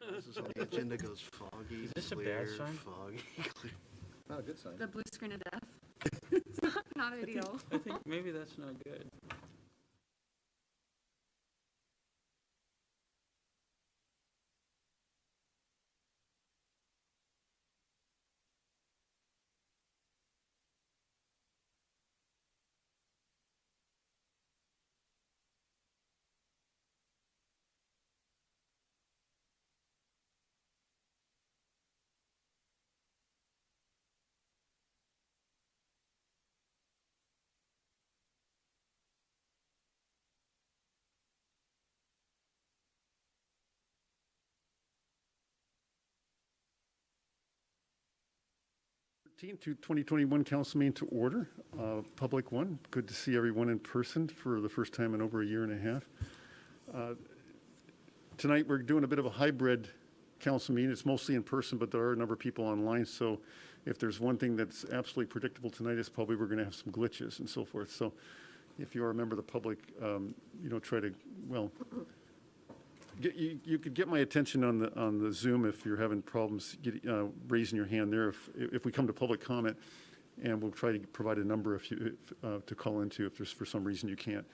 The agenda goes foggy, Is this a clear, bad sign? foggy, clear. Not a good sign. The blue screen of death. It's not ideal. I think maybe that's not good. To 2021 council meeting to order, public one. Good to see everyone in person for the first time in over a year and a half. Tonight, we're doing a bit of a hybrid council meeting. It's mostly in person, but there are a number of people online. So if there's one thing that's absolutely predictable tonight, it's probably we're going to have some glitches and so forth. So if you are a member of the public, try to, well, you could get my attention on the Zoom if you're having problems raising your hand there. If we come to public comment, and we'll try to provide a number to call into if there's for some reason you can't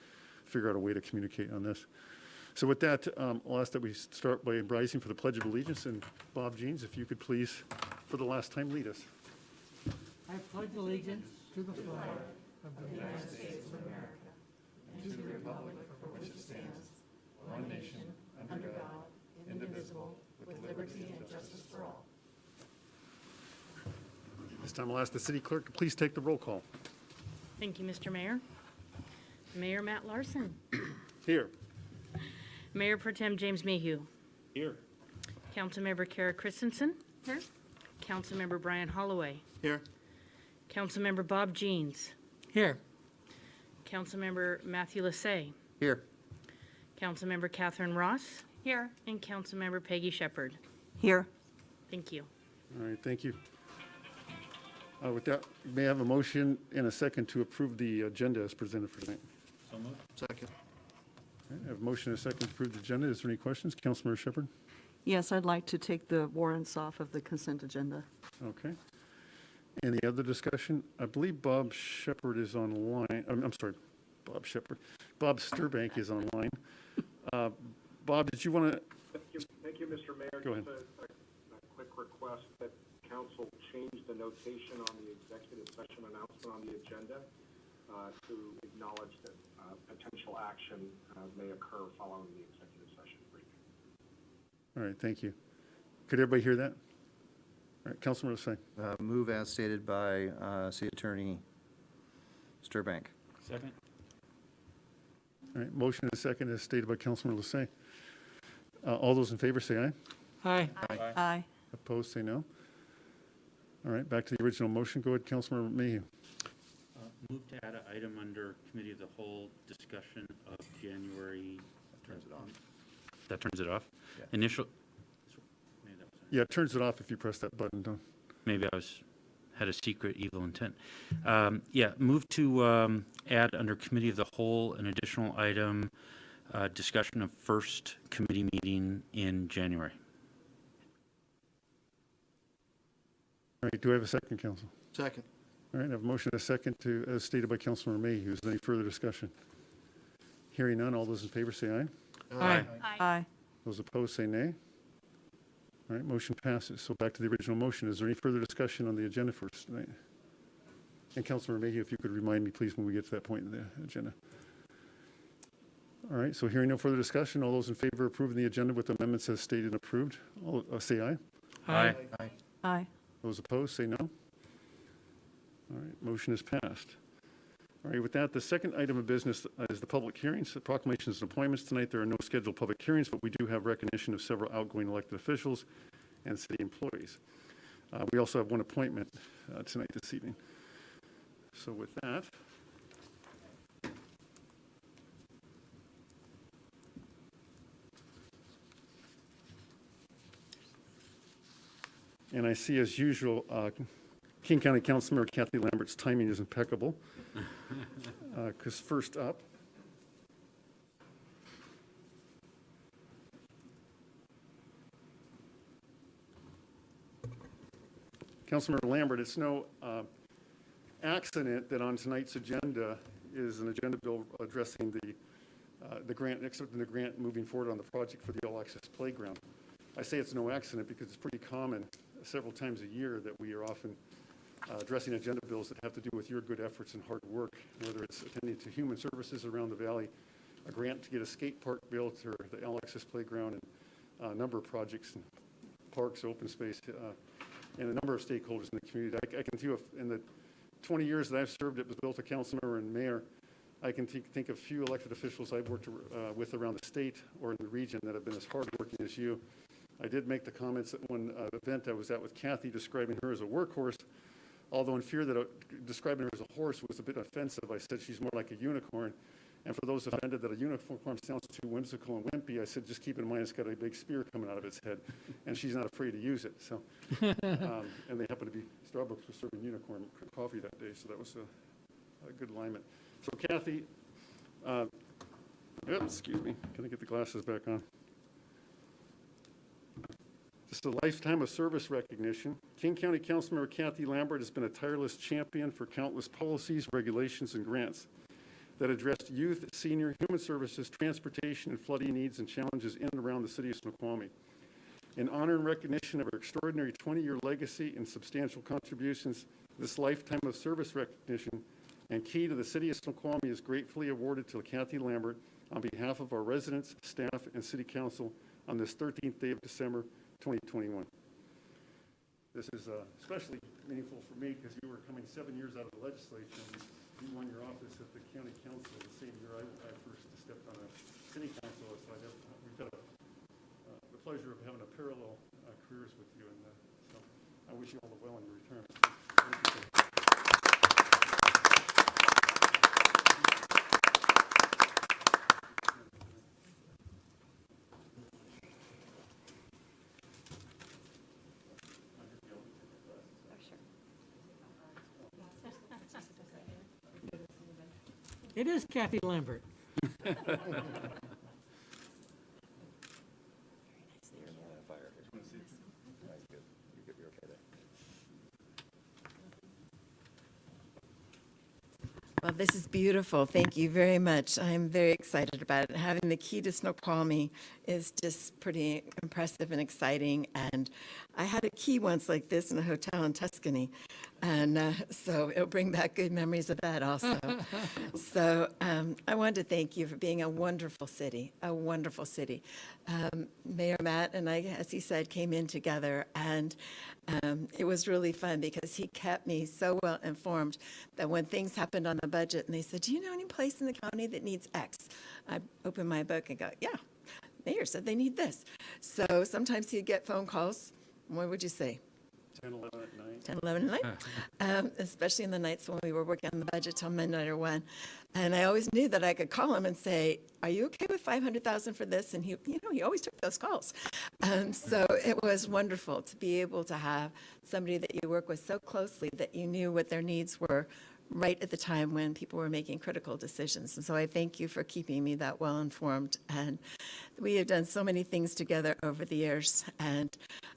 figure out a way to communicate on this. So with that, I'll ask that we start by rising for the Pledge of Allegiance. And Bob Jeans, if you could please, for the last time, lead us. I pledge allegiance to the flag of the United States of America and to the republic for which it stands, one nation, under God, indivisible, with liberty and justice for all. This time I'll ask the city clerk to please take the roll call. Thank you, Mr. Mayor. Mayor Matt Larson. Here. Mayor Pro Tem James Mayhew. Here. Councilmember Kara Christensen. Here? Councilmember Brian Holloway. Here. Councilmember Bob Jeans. Here. Councilmember Matthew Lassay. Here. Councilmember Catherine Ross. Here. And Councilmember Peggy Shepard. Here. Thank you. All right, thank you. With that, may I have a motion and a second to approve the agenda as presented for tonight? So moved. Second. All right, I have a motion and a second to approve the agenda. Is there any questions? Councilmember Shepard? Yes, I'd like to take the warrants off of the consent agenda. Okay. Any other discussion? I believe Bob Shepard is online. I'm sorry, Bob Shepard. Bob Sturbank is online. Bob, did you want to? Thank you, Mr. Mayor. Go ahead. Just a quick request that council change the notation on the executive session announcement on the agenda to acknowledge that potential action may occur following the executive session briefing. All right, thank you. Could everybody hear that? All right, Councilman Lassay. Move as stated by City Attorney Sturbank. Second. All right, motion and a second as stated by Councilman Lassay. All those in favor say aye. Aye. Aye. Opposed, say no. All right, back to the original motion. Go ahead, Councilman Mayhew. Move to add an item under Committee of the Whole discussion of January. Turns it off. That turns it off? Yeah. Initial. Maybe that was Yeah, it turns it off if you press that button, don't. Maybe I had a secret evil intent. Move to add under Committee of the Whole an additional item, discussion of first committee meeting in January. All right, do I have a second, Council? Second. All right, I have a motion and a second to, as stated by Councilman Mayhew. Is there any further discussion? Hearing none, all those in favor say aye. Aye. Aye. Those opposed say nay. All right, motion passes. So back to the original motion. Is there any further discussion on the agenda for tonight? And Councilman Mayhew, if you could remind me, please, when we get to that point in the agenda. All right, so hearing no further discussion, all those in favor of approving the agenda with amendments as stated and approved, say aye. Aye. Aye. Those opposed, say no. All right, motion is passed. All right, with that, the second item of business is the public hearings, the proclamations and appointments. Tonight, there are no scheduled public hearings, but we do have recognition of several outgoing elected officials and city employees. We also have one appointment tonight this evening. So with that, and I see, as usual, King County Councilmember Kathy Lambert's timing is impeccable. Because first up, Councilmember Lambert, it's no accident that on tonight's agenda is an agenda bill addressing the grant, accepting the grant moving forward on the project for the all-access playground. I say it's no accident because it's pretty common several times a year that we are often addressing agenda bills that have to do with your good efforts and hard work, whether it's attending to human services around the valley, a grant to get a skate park built, or the all-access playground, and a number of projects and parks, open space, and a number of stakeholders in the community. I can tell you in the 20 years that I've served as both a council member and mayor, I can think of few elected officials I've worked with around the state or in the region that have been as hardworking as you. I did make the comments at one event I was at with Kathy describing her as a workhorse, although in fear that describing her as a horse was a bit offensive. I said she's more like a unicorn. And for those offended that a unicorn sounds too whimsical and wimpy, I said just keep in mind it's got a big spear coming out of its head, and she's not afraid to use it. So, and they happen to be, Starbucks was serving unicorn coffee that day, so that was a good alignment. So Kathy, excuse me, can I get the glasses back on? Just a lifetime of service recognition. King County Councilmember Kathy Lambert has been a tireless champion for countless policies, regulations, and grants that addressed youth, senior, human services, transportation, and flooding needs and challenges in and around the city of Snoqualmie. In honor and recognition of her extraordinary 20-year legacy and substantial contributions, this lifetime of service recognition and key to the city of Snoqualmie is gratefully awarded to Kathy Lambert on behalf of our residents, staff, and city council on this 13th day of December, 2021. This is especially meaningful for me because you were coming 7 years out of the legislature, and you won your office at the county council the same year I first stepped on a city council. So we've got the pleasure of having a parallel careers with you, and so I wish you all the well in your retirement. Thank you, sir. It is Kathy Lambert. Well, this is beautiful. Thank you very much. I'm very excited about it. Having the key to Snoqualmie is just pretty impressive and exciting. And I had a key once like this in a hotel in Tuscany. And so it'll bring back good memories of that also. So I wanted to thank you for being a wonderful city, a wonderful city. Mayor Matt and I, as he said, came in together, and it was really fun because he kept me so well informed that when things happened on the budget and they said, do you know any place in the county that needs X? I opened my book and go, yeah, mayor said they need this. So sometimes he'd get phone calls. What would you say? 10, 11 at night. 10, 11 at night, especially in the nights when we were working on the budget till midnight or 1. And I always knew that I could call him and say, are you okay with $500,000 for this? And he always took those calls. So it was wonderful to be able to have somebody that you work with so closely that you knew what their needs were right at the time when people were making critical decisions. And so I thank you for keeping me that well informed. And we have done so many things together over the years. And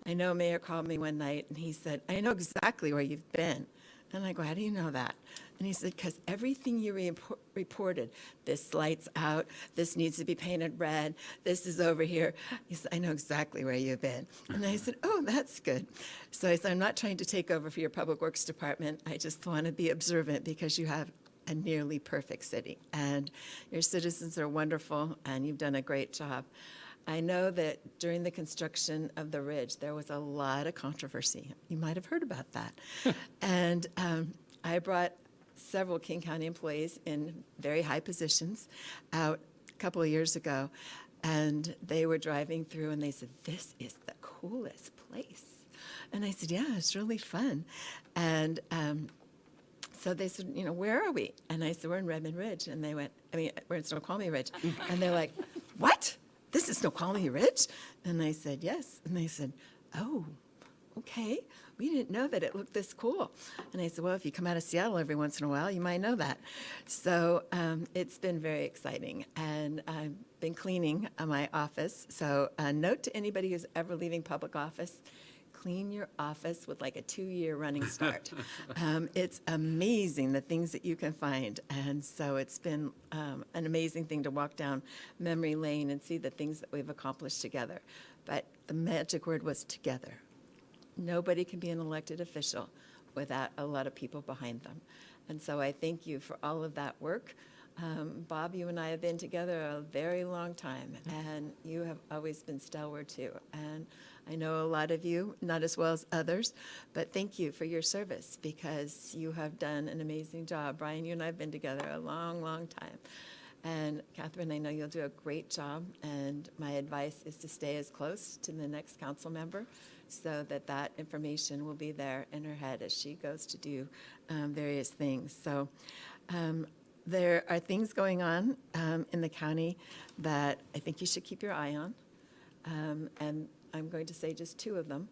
I know Mayor called me one night and he said, I know exactly where you've been. And I go, how do you know that? And he said, because everything you reported, this light's out, this needs to be painted red, this is over here. He said, I know exactly where you've been. And I said, oh, that's good. So I said, I'm not trying to take over for your Public Works Department. I just want to be observant because you have a nearly perfect city. And your citizens are wonderful, and you've done a great job. I know that during the construction of the ridge, there was a lot of controversy. You might have heard about that. And I brought several King County employees in very high positions out a couple of years ago, and they were driving through and they said, this is the coolest place. And I said, yeah, it's really fun. And so they said, where are we? And I said, we're in Redmond Ridge. And they went, we're in Snoqualmie Ridge. And they're like, what? This is Snoqualmie Ridge? And I said, yes. And they said, oh, okay. We didn't know that it looked this cool. And I said, well, if you come out of Seattle every once in a while, you might know that. So it's been very exciting. And I've been cleaning my office. So a note to anybody who's ever leaving public office, clean your office with like a 2-year running start. It's amazing the things that you can find. And so it's been an amazing thing to walk down memory lane and see the things that we've accomplished together. But the magic word was together. Nobody can be an elected official without a lot of people behind them. And so I thank you for all of that work. Bob, you and I have been together a very long time, and you have always been stalwart too. And I know a lot of you, not as well as others, but thank you for your service because you have done an amazing job. Brian, you and I have been together a long, long time. And Catherine, I know you'll do a great job, and my advice is to stay as close to the next council member so that that information will be there in her head as she goes to do various things. So there are things going on in the county that I think you should keep your eye on, and I'm going to say just 2 of them.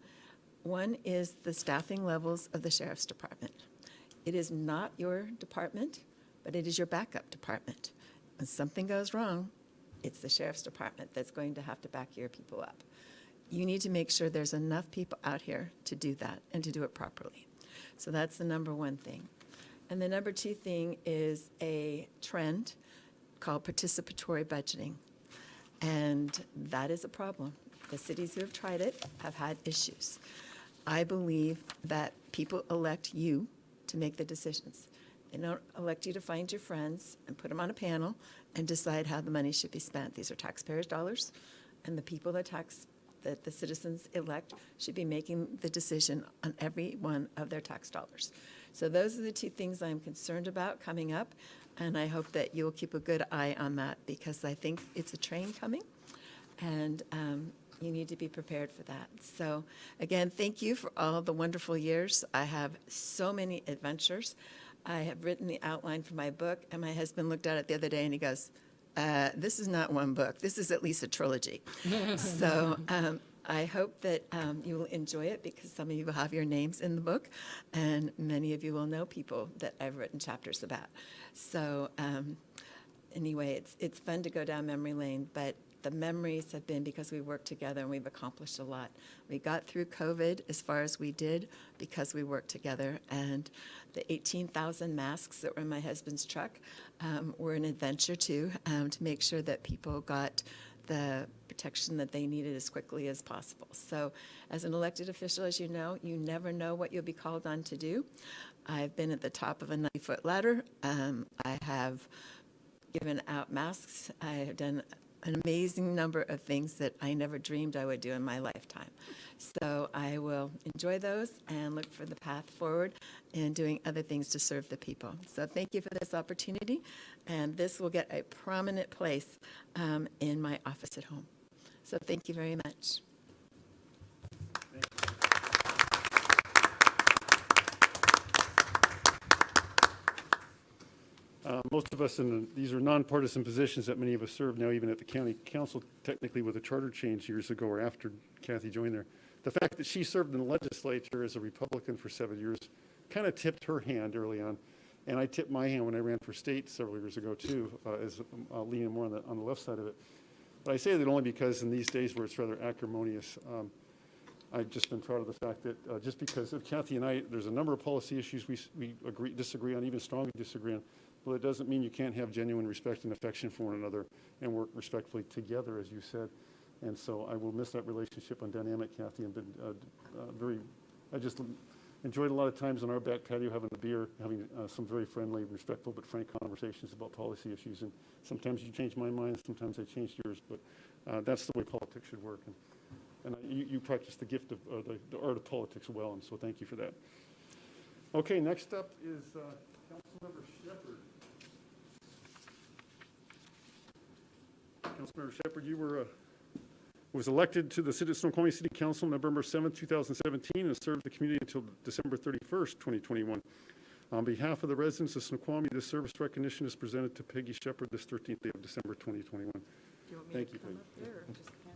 One is the staffing levels of the Sheriff's Department. It is not your department, but it is your backup department. When something goes wrong, it's the Sheriff's Department that's going to have to back your people up. You need to make sure there's enough people out here to do that and to do it properly. So that's the number 1 thing. And the number 2 thing is a trend called participatory budgeting. And that is a problem. The cities who have tried it have had issues. I believe that people elect you to make the decisions. They don't elect you to find your friends and put them on a panel and decide how the money should be spent. These are taxpayers' dollars, and the people that the citizens elect should be making the decision on every one of their tax dollars. So those are the 2 things I'm concerned about coming up, and I hope that you'll keep a good eye on that because I think it's a train coming, and you need to be prepared for that. So again, thank you for all the wonderful years. I have so many adventures. I have written the outline for my book, and my husband looked at it the other day and he goes, this is not 1 book. This is at least a trilogy. So I hope that you will enjoy it because some of you will have your names in the book, and many of you will know people that I've written chapters about. So anyway, it's fun to go down memory lane, but the memories have been because we worked together and we've accomplished a lot. We got through COVID as far as we did because we worked together, and the 18,000 masks that were in my husband's truck were an adventure too, to make sure that people got the protection that they needed as quickly as possible. So as an elected official, as you know, you never know what you'll be called on to do. I've been at the top of a 90-foot ladder. I have given out masks. I have done an amazing number of things that I never dreamed I would do in my lifetime. So I will enjoy those and look for the path forward in doing other things to serve the people. So thank you for this opportunity, and this will get a prominent place in my office at home. So thank you very much. Most of us, these are nonpartisan positions that many of us serve now, even at the county council, technically with a charter change years ago or after Kathy joined there. The fact that she served in the legislature as a Republican for 7 years kind of tipped her hand early on. And I tipped my hand when I ran for state several years ago too, as leaning more on the left side of it. But I say that only because in these days where it's rather acrimonious, I've just been proud of the fact that just because of Kathy and I, there's a number of policy issues we disagree on, even strongly disagree on. Well, it doesn't mean you can't have genuine respect and affection for one another and work respectfully together, as you said. And so I will miss that relationship on dynamic, Kathy, and been I just enjoyed a lot of times on our back patio having a beer, having some very friendly, respectful, but frank conversations about policy issues. And sometimes you change my mind, sometimes I change yours, but that's the way politics should work. And you practice the gift of the art of politics well, and so thank you for that. Okay, next up is Councilmember Shepherd. Councilmember Shepherd, you was elected to the Snoqualmie City Council November 7, 2017, and served the community until December 31st, 2021. On behalf of the residents of Snoqualmie, this service recognition is presented to Peggy Shepherd this 13th day of December 2021. Thank you, Peggy.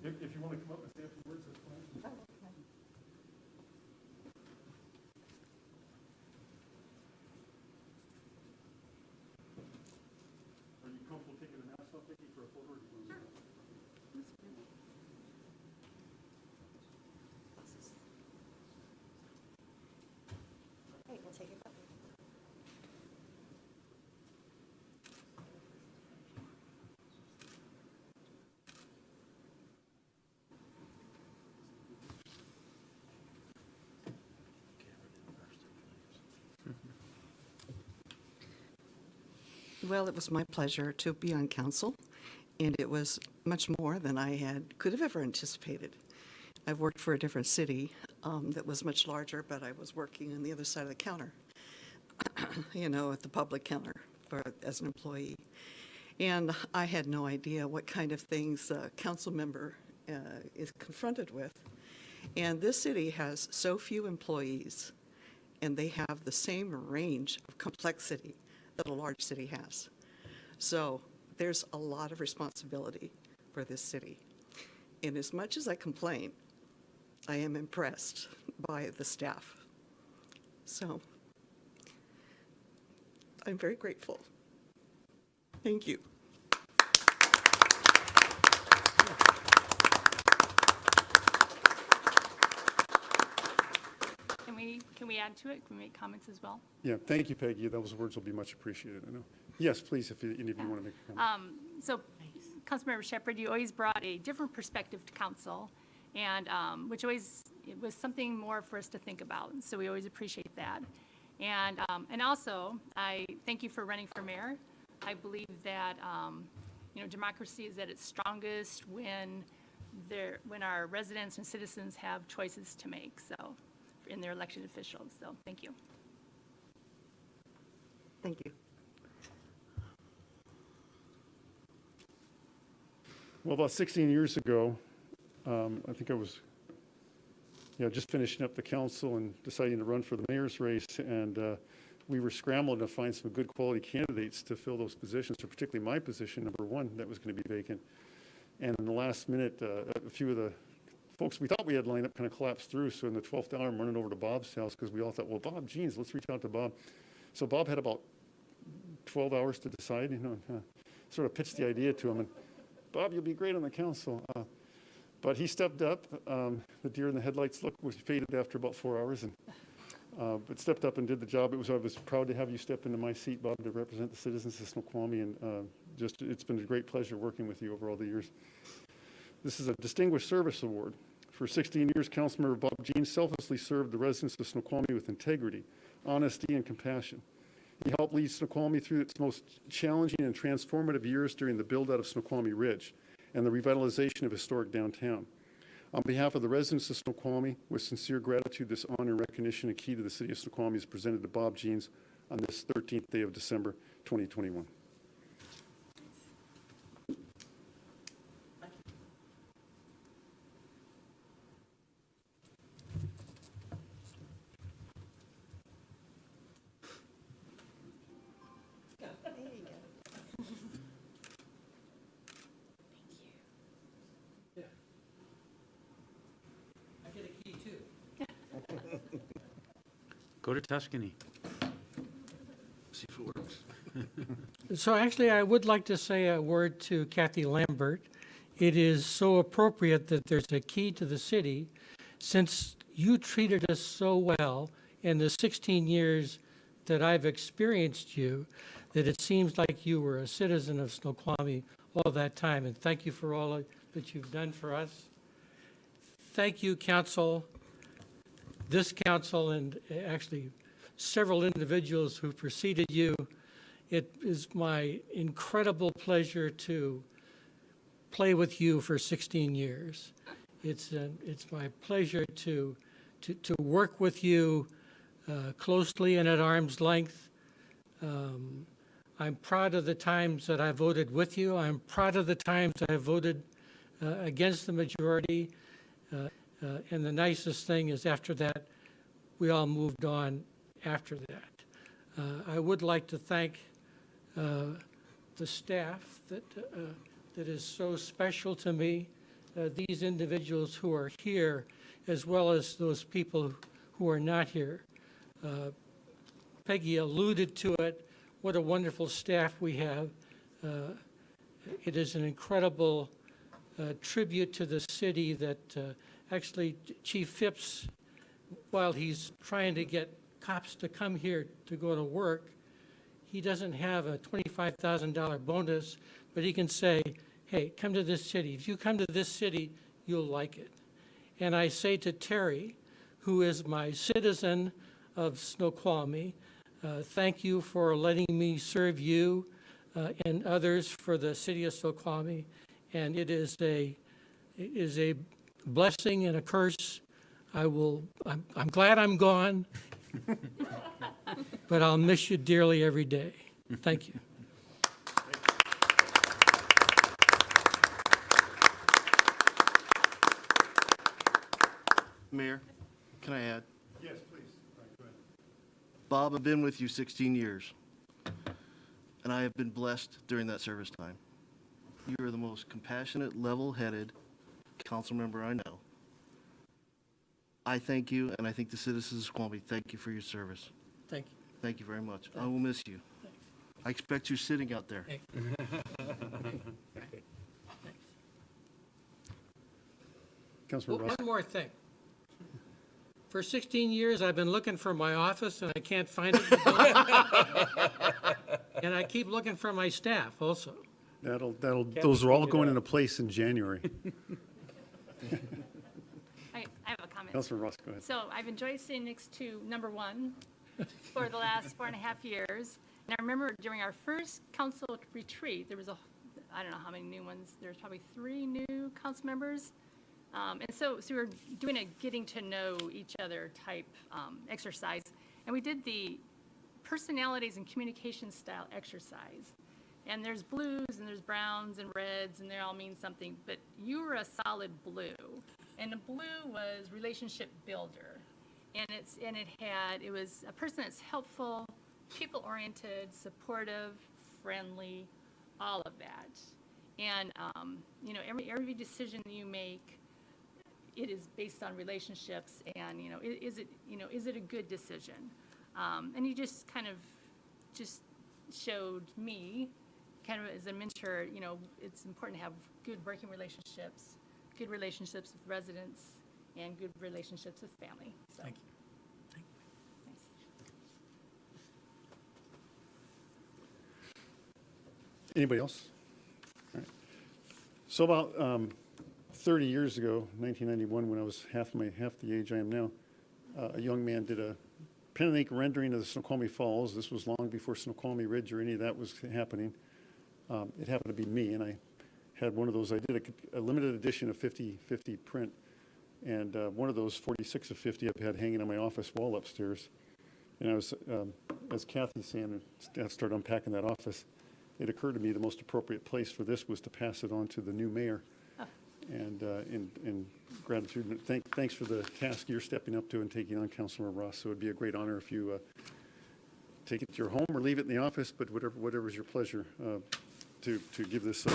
If you want to come up and say a few words, that's fine. Are you comfortable taking the mask off, Peggy, for a photo? Well, it was my pleasure to be on council, and it was much more than I could have ever anticipated. I've worked for a different city that was much larger, but I was working on the other side of the counter, at the public counter as an employee. And I had no idea what kind of things a council member is confronted with. And this city has so few employees, and they have the same range of complexity that a large city has. So there's a lot of responsibility for this city. And as much as I complain, I am impressed by the staff. So I'm very grateful. Thank you. Can we add to it? Can we make comments as well? Yeah, thank you, Peggy. Those words will be much appreciated, I know. Yes, please, if any of you want to make a comment. So, Councilmember Shepherd, you always brought a different perspective to council, and it was something more for us to think about. So we always appreciate that. And also, I thank you for running for mayor. I believe that democracy is at its strongest when our residents and citizens have choices to make. So, in their elected officials. So, thank you. Thank you. Well, about 16 years ago, I think I was just finishing up the council and deciding to run for the mayor's race, and we were scrambling to find some good quality candidates to fill those positions, so particularly my position, number one, that was going to be vacant. And in the last minute, a few of the folks we thought we had lined up kind of collapsed through, so in the 12th hour, I'm running over to Bob's house because we all thought, well, Bob, geez, let's reach out to Bob. So Bob had about 12 hours to decide, sort of pitched the idea to him, and Bob, you'll be great on the council. But he stepped up. The deer in the headlights look was faded after about 4 hours, and but stepped up and did the job. I was proud to have you step into my seat, Bob, to represent the citizens of Snoqualmie, and it's been a great pleasure working with you over all the years. This is a Distinguished Service Award. For 16 years, Councilmember Bob Jean selflessly served the residents of Snoqualmie with integrity, honesty, and compassion. He helped lead Snoqualmie through its most challenging and transformative years during the build-out of Snoqualmie Ridge and the revitalization of historic downtown. On behalf of the residents of Snoqualmie, with sincere gratitude, this honor and recognition and key to the city of Snoqualmie is presented to Bob Jeans on this 13th day of December, 2021. Go to Tuscany. See if it works. So actually, I would like to say a word to Kathy Lambert. It is so appropriate that there's a key to the city, since you treated us so well in the 16 years that I've experienced you, that it seems like you were a citizen of Snoqualmie all that time. And thank you for all that you've done for us. Thank you, council, this council, and actually several individuals who preceded you. It is my incredible pleasure to play with you for 16 years. It's my pleasure to work with you closely and at arm's length. I'm proud of the times that I voted with you. I'm proud of the times I voted against the majority. And the nicest thing is after that, we all moved on after that. I would like to thank the staff that is so special to me, these individuals who are here, as well as those people who are not here. Peggy alluded to it, what a wonderful staff we have. It is an incredible tribute to the city that actually Chief Phipps, while he's trying to get cops to come here to go to work, he doesn't have a $25,000 bonus, but he can say, hey, come to this city. If you come to this city, you'll like it. And I say to Terry, who is my citizen of Snoqualmie, thank you for letting me serve you and others for the city of Snoqualmie. And it is a blessing and a curse. I'm glad I'm gone, but I'll miss you dearly every day. Thank you. Mayor, can I add? Yes, please. All right, go ahead. Bob, I've been with you 16 years, and I have been blessed during that service time. You are the most compassionate, level-headed council member I know. I thank you, and I think the citizens of Snoqualmie thank you for your service. Thank you. Thank you very much. I will miss you. I expect you sitting out there. Councilor Ross. One more thing. For 16 years, I've been looking for my office, and I can't find it. And I keep looking for my staff also. Those are all going into place in January. I have a comment. Councilor Ross, go ahead. So I've enjoyed sitting next to number one for the last 4.5 years. And I remember during our first council retreat, there was I don't know how many new ones, there's probably 3 new council members. And so we were doing a getting to know each other type exercise. And we did the personalities and communication style exercise. And there's blues and there's browns and reds and they all mean something, but you were a solid blue. And the blue was relationship builder. And it was a person that's helpful, people-oriented, supportive, friendly, all of that. And, every decision you make, it is based on relationships and, is it a good decision? And you just kind of showed me, kind of as a mentor, it's important to have good working relationships, good relationships with residents, and good relationships with family. So. Thank you. Thanks. Anybody else? All right. So about 30 years ago, 1991, when I was half the age I am now, a young man did a pen and ink rendering of the Snoqualmie Falls. This was long before Snoqualmie Ridge or any of that was happening. It happened to be me, and I had one of those. I did a limited edition of 50 print, and one of those 46 of 50 I've had hanging on my office wall upstairs. And I was, as Kathy's saying, I started unpacking that office. It occurred to me the most appropriate place for this was to pass it on to the new mayor. And in gratitude, and thanks for the task you're stepping up to and taking on, Councilor Ross. So it'd be a great honor if you take it to your home or leave it in the office, but whatever is your pleasure, to give this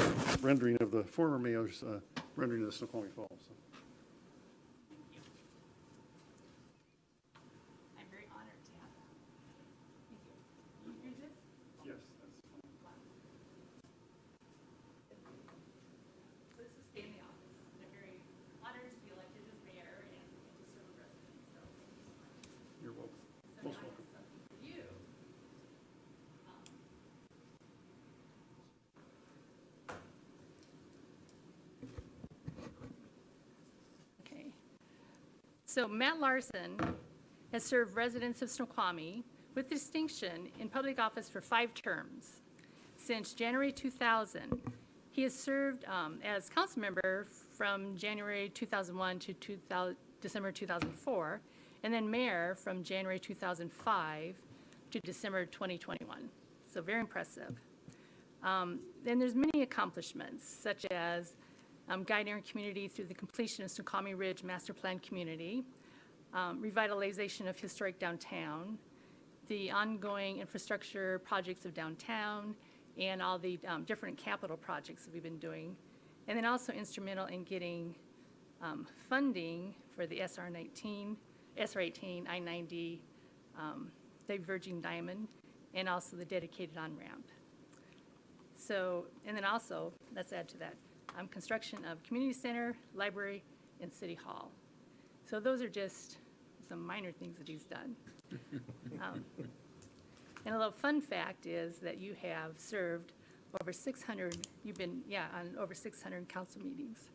rendering of the former mayor's rendering of the Snoqualmie Falls. So. I'm very honored to have that. Thank you. You hear this? Yes, that's fine. This is stay in the office. I'm very honored to be elected as mayor and to serve residents. So thank you so much. You're welcome. So Most now I welcome. have something for you. Okay. So Matt Larson has served residents of Snoqualmie with distinction in public office for 5 terms. Since January 2000, he has served as council member from January 2001 to December 2004, and then mayor from January 2005 to December 2021. So very impressive. And there's many accomplishments, such as guiding our community through the completion of Snoqualmie Ridge Master Plan Community, revitalization of historic downtown, the ongoing infrastructure projects of downtown, and all the different capital projects that we've been doing. And then also instrumental in getting funding for the SR 18, I-90, diverging diamond, and also the dedicated on-ramp. So, and then also, let's add to that, construction of community center, library, and city hall. So those are just some minor things that he's done. And a little fun fact is that you have served over 600, you've been, on over 600 council meetings.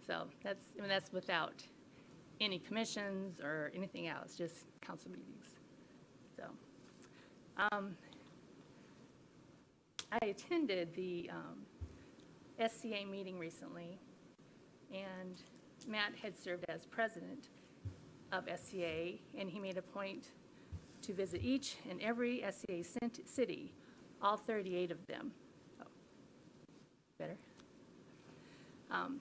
So that's without any commissions or anything else, just council meetings. So, I attended the SCA meeting recently, and Matt had served as president of SCA, and he made a point to visit each and every SCA city, all 38 of them. Oh, better?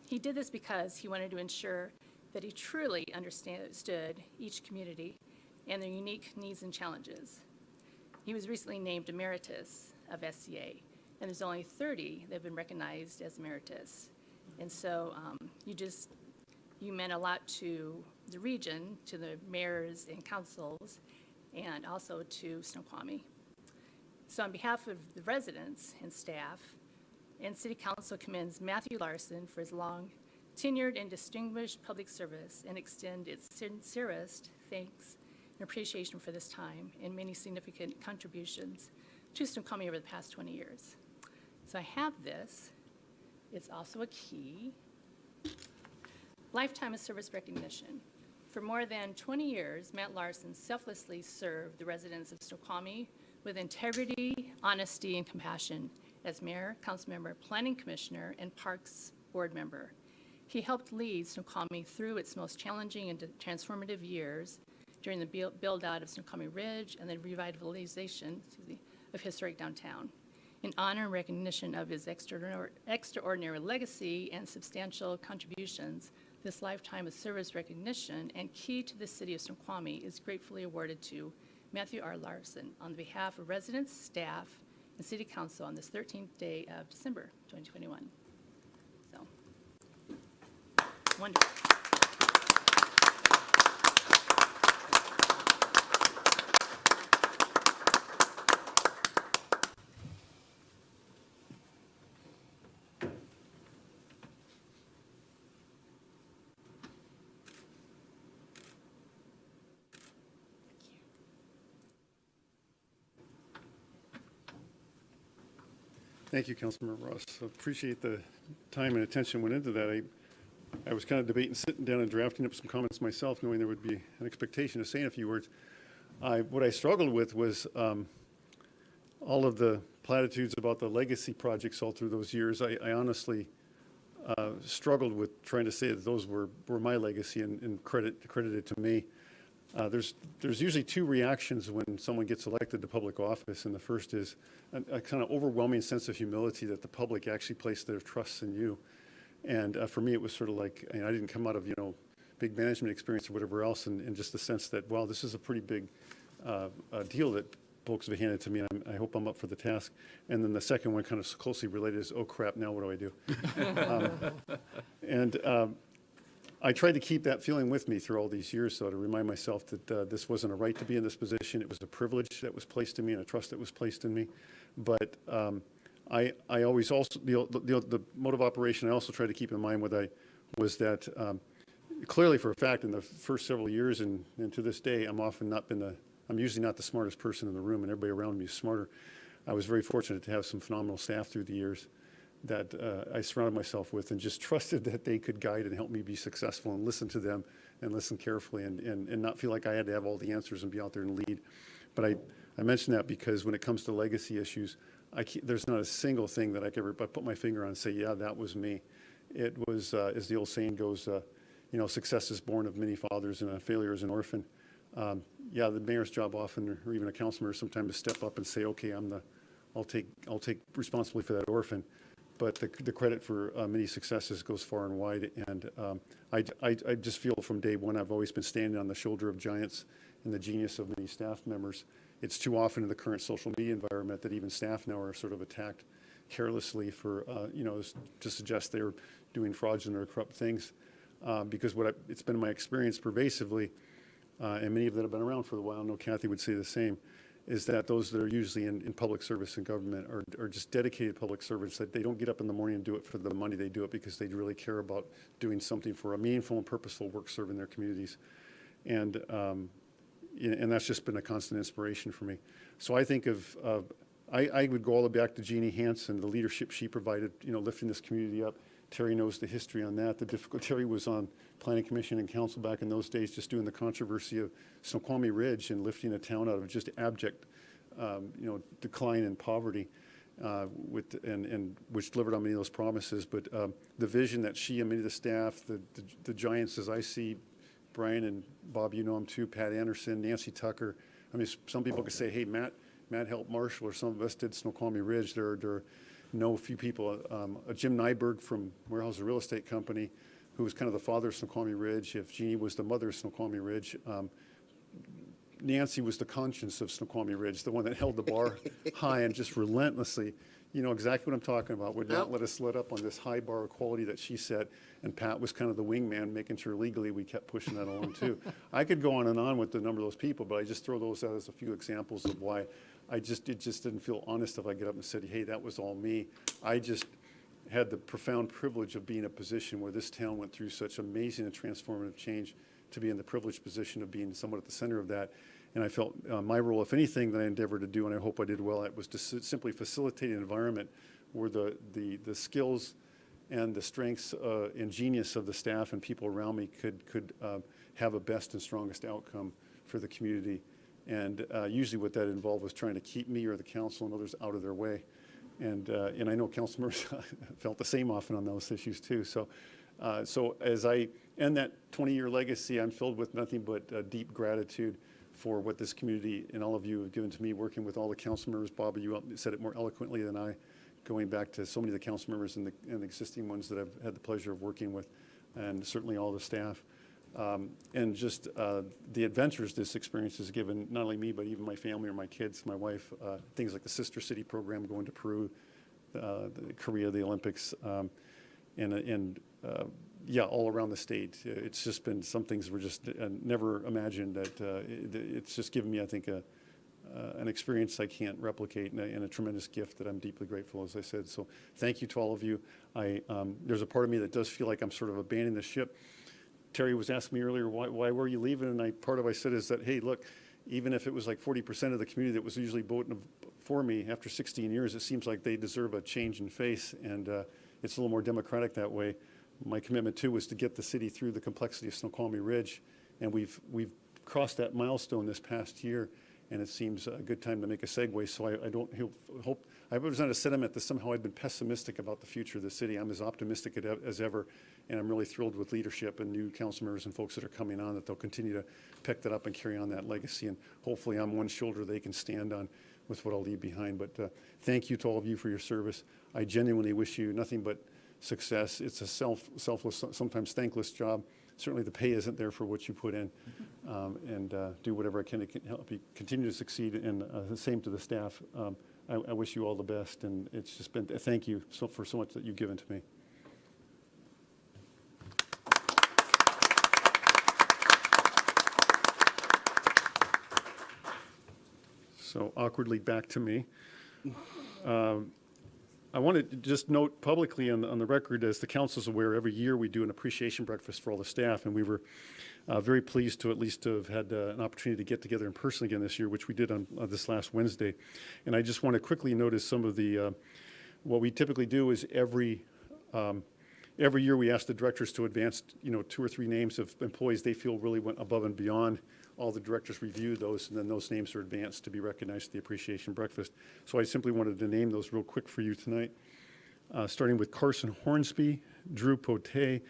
He did this because he wanted to ensure that he truly understood each community and their unique needs and challenges. He was recently named Emeritus of SCA, and there's only 30 that have been recognized as Emeritus. And so you meant a lot to the region, to the mayors and councils, and also to Snoqualmie. So on behalf of the residents and staff, and City Council commends Matthew Larson for his long tenured and distinguished public service and extend its sincerest thanks and appreciation for this time and many significant contributions to Snoqualmie over the past 20 years. So I have this. It's also a key. Lifetime of service recognition. For more than 20 years, Matt Larson selflessly served the residents of Snoqualmie with integrity, honesty, and compassion as mayor, council member, planning commissioner, and parks board member. He helped lead Snoqualmie through its most challenging and transformative years during the build-out of Snoqualmie Ridge and the revitalization of historic downtown. In honor and recognition of his extraordinary legacy and substantial contributions, this lifetime of service recognition and key to the city of Snoqualmie is gratefully awarded to Matthew R. Larson on behalf of residents, staff, and city council on this 13th day of December 2021. So, wonderful. Thank you, Councilmember Ross. I appreciate the time and attention went into that. I was kind of debating, sitting down and drafting up some comments myself, knowing there would be an expectation of saying a few words. What I struggled with was all of the platitudes about the legacy projects all through those years. I honestly struggled with trying to say that those were my legacy and credited to me. There's usually two reactions when someone gets elected to public office, and the first is a kind of overwhelming sense of humility that the public actually placed their trust in you. And for me, it was sort of like, I didn't come out of, big management experience or whatever else, and just the sense that, wow, this is a pretty big deal that folks have handed to me, and I hope I'm up for the task. And then the second one, kind of closely related, is, oh crap, now what do I do? I tried to keep that feeling with me through all these years, though, to remind myself that this wasn't a right to be in this position. It was a privilege that was placed in me and a trust that was placed in me. But I always also, the mode of operation I also tried to keep in mind was that clearly for a fact in the first several years and to this day, I'm usually not the smartest person in the room, and everybody around me is smarter. I was very fortunate to have some phenomenal staff through the years that I surrounded myself with and just trusted that they could guide and help me be successful and listen to them and listen carefully and not feel like I had to have all the answers and be out there and lead. But I mention that because when it comes to legacy issues, there's not a single thing that I could ever put my finger on and say, yeah, that was me. It was, as the old saying goes, success is born of many fathers and a failure is an orphan. Yeah, the mayor's job often, or even a council member, sometimes to step up and say, okay, I'll take responsibility for that orphan. But the credit for many successes goes far and wide, and I just feel from day one I've always been standing on the shoulder of giants and the genius of many staff members. It's too often in the current social media environment that even staff now are sort of attacked carelessly for, to suggest they're doing fraudulent or corrupt things, because it's been my experience pervasively, and many of them have been around for a while, I know Kathy would say the same, is that those that are usually in public service and government are just dedicated public servants, that they don't get up in the morning and do it for the money. They do it because they really care about doing something for a meaningful and purposeful work serving their communities. And, and that's just been a constant inspiration for me. So I think I would go all the way back to Jeannie Hansen, the leadership she provided, lifting this community up. Terry knows the history on that. Terry was on Planning Commission and Council back in those days, just doing the controversy of Snoqualmie Ridge and lifting a town out of just abject, decline and poverty, and which delivered on many of those promises. But the vision that she and many of the staff, the giants as I see, Brian and Bob, you know them too, Pat Anderson, Nancy Tucker. I mean, some people could say, hey, Matt helped Marshall, or some of us did Snoqualmie Ridge. There are no few people. Jim Nyberg from Warehouse Real Estate Company, who was kind of the father of Snoqualmie Ridge. If Jeannie was the mother of Snoqualmie Ridge, Nancy was the conscience of Snoqualmie Ridge, the one that held the bar high and just relentlessly, exactly what I'm talking about, would not let us let up on this high bar of quality that she set. And Pat was kind of the wingman, making sure legally we kept pushing that along too. I could go on and on with the number of those people, but I just throw those out as a few examples of why it just didn't feel honest if I get up and said, hey, that was all me. I just had the profound privilege of being in a position where this town went through such amazing and transformative change, to be in the privileged position of being somewhat at the center of that. And I felt my role, if anything, that I endeavored to do, and I hope I did well, it was to simply facilitate an environment where the skills and the strengths and genius of the staff and people around me could have a best and strongest outcome for the community. And usually what that involved was trying to keep me or the council and others out of their way. And I know council members felt the same often on those issues too. So as I end that 20-year legacy, I'm filled with nothing but deep gratitude for what this community and all of you have given to me, working with all the council members. Bob, you said it more eloquently than I, going back to so many of the council members and the existing ones that I've had the pleasure of working with, and certainly all the staff. And just the adventures this experience has given, not only me, but even my family or my kids, my wife, things like the Sister City program, going to Peru, Korea, the Olympics, yeah, all around the state. It's just been some things were just never imagined that it's just given me, I think, an experience I can't replicate, and a tremendous gift that I'm deeply grateful, as I said. So thank you to all of you. There's a part of me that does feel like I'm sort of abandoning the ship. Terry was asking me earlier, why were you leaving? And part of what I said is that, hey, look, even if it was like 40% of the community that was usually voting for me, after 16 years, it seems like they deserve a change in face, and it's a little more democratic that way. My commitment, too, was to get the city through the complexity of Snoqualmie Ridge, and we've crossed that milestone this past year, and it seems a good time to make a segue. So I don't hope, I was not a sentiment that somehow I've been pessimistic about the future of the city. I'm as optimistic as ever, and I'm really thrilled with leadership and new council members and folks that are coming on, that they'll continue to pick that up and carry on that legacy, and hopefully I'm one shoulder they can stand on with what I'll leave behind. But thank you to all of you for your service. I genuinely wish you nothing but success. It's a selfless, sometimes thankless job. Certainly the pay isn't there for what you put in, and do whatever I can to help you continue to succeed, and the same to the staff. I wish you all the best, and it's just been, thank you for so much that you've given to me. So awkwardly back to me. I want to just note publicly on the record, as the council's aware, every year we do an appreciation breakfast for all the staff, and we were very pleased to at least have had an opportunity to get together in person again this year, which we did on this last Wednesday. And I just want to quickly notice some of the, what we typically do is every year we ask the directors to advance, 2 or 3 names of employees they feel really went above and beyond. All the directors review those, and then those names are advanced to be recognized at the appreciation breakfast. So I simply wanted to name those real quick for you tonight, starting with Carson Hornsby, Drew Pote.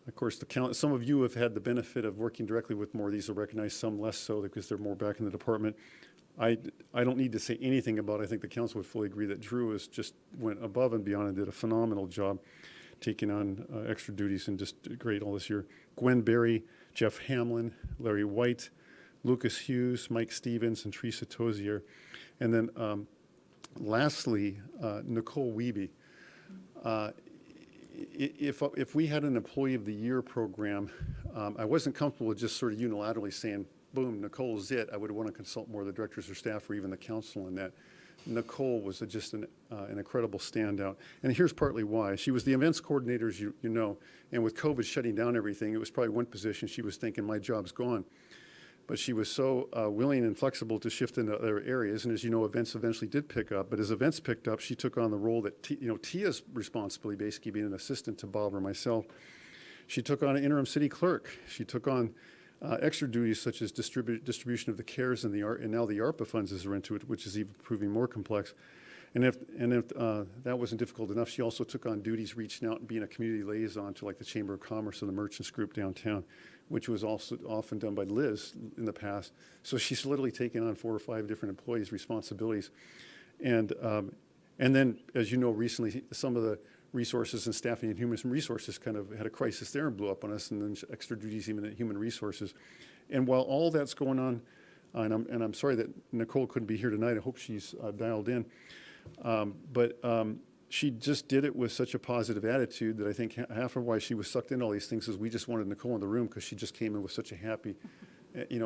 Of course, some of you have had the benefit of working directly with more of these are recognized, some less so because they're more back in the department. I don't need to say anything about it. I think the council would fully agree that Drew has just went above and beyond and did a phenomenal job taking on extra duties and just great all this year. Gwen Berry, Jeff Hamlin, Larry White, Lucas Hughes, Mike Stevens, and Teresa Tozier. And then lastly, Nicole Wiebe. If we had an Employee of the Year program, I wasn't comfortable with just sort of unilaterally saying, boom, Nicole's it. I would want to consult more of the directors or staff or even the council on that. Nicole was just an incredible standout. And here's partly why. She was the events coordinator, as you know, and with COVID shutting down everything, it was probably one position she was thinking, my job's gone. But she was so willing and flexible to shift into other areas. And as you know, events eventually did pick up. But as events picked up, she took on the role that, Tia's responsibility, basically being an assistant to Bob or myself. She took on an interim city clerk. She took on extra duties such as distribution of the CARES and now the ARPA funds as are into it, which is even proving more complex. And if that wasn't difficult enough, she also took on duties reaching out and being a community liaison to like the Chamber of Commerce and the Merchants Group downtown, which was also often done by Liz in the past. So she's literally taken on 4 or 5 different employees' responsibilities. And then, as you know, recently, some of the resources and staffing and human resources kind of had a crisis there and blew up on us, and then extra duties even at human resources. And while all that's going on, and I'm sorry that Nicole couldn't be here tonight, I hope she's dialed in, but she just did it with such a positive attitude that I think half of why she was sucked into all these things is we just wanted Nicole in the room because she just came in with such a happy,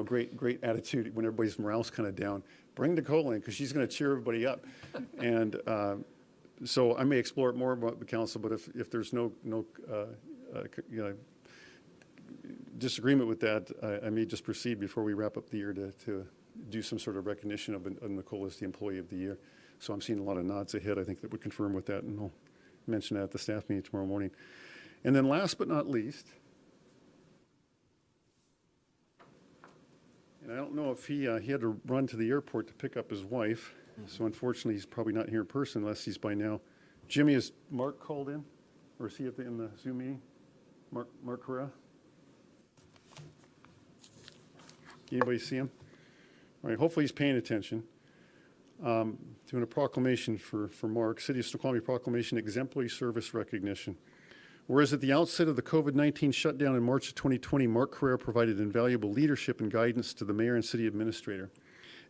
great attitude when everybody's morale's kind of down. Bring Nicole in because she's going to cheer everybody up. And so I may explore it more about the council, but if there's no disagreement with that, I may just proceed before we wrap up the year to do some sort of recognition of Nicole as the Employee of the Year. So I'm seeing a lot of nods ahead. I think that would confirm with that, and I'll mention that at the staff meeting tomorrow morning. And then last but not least, and I don't know if he had to run to the airport to pick up his wife, so unfortunately he's probably not here in person unless he's by now. Jimmy, is Mark called in, or is he in the Zoom meeting? Mark Correa? Anybody see him? All right, hopefully he's paying attention. Doing a proclamation for Mark, City of Snoqualmie proclamation, exemplary service recognition. Whereas at the outset of the COVID-19 shutdown in March of 2020, Mark Carrera provided invaluable leadership and guidance to the mayor and city administrator.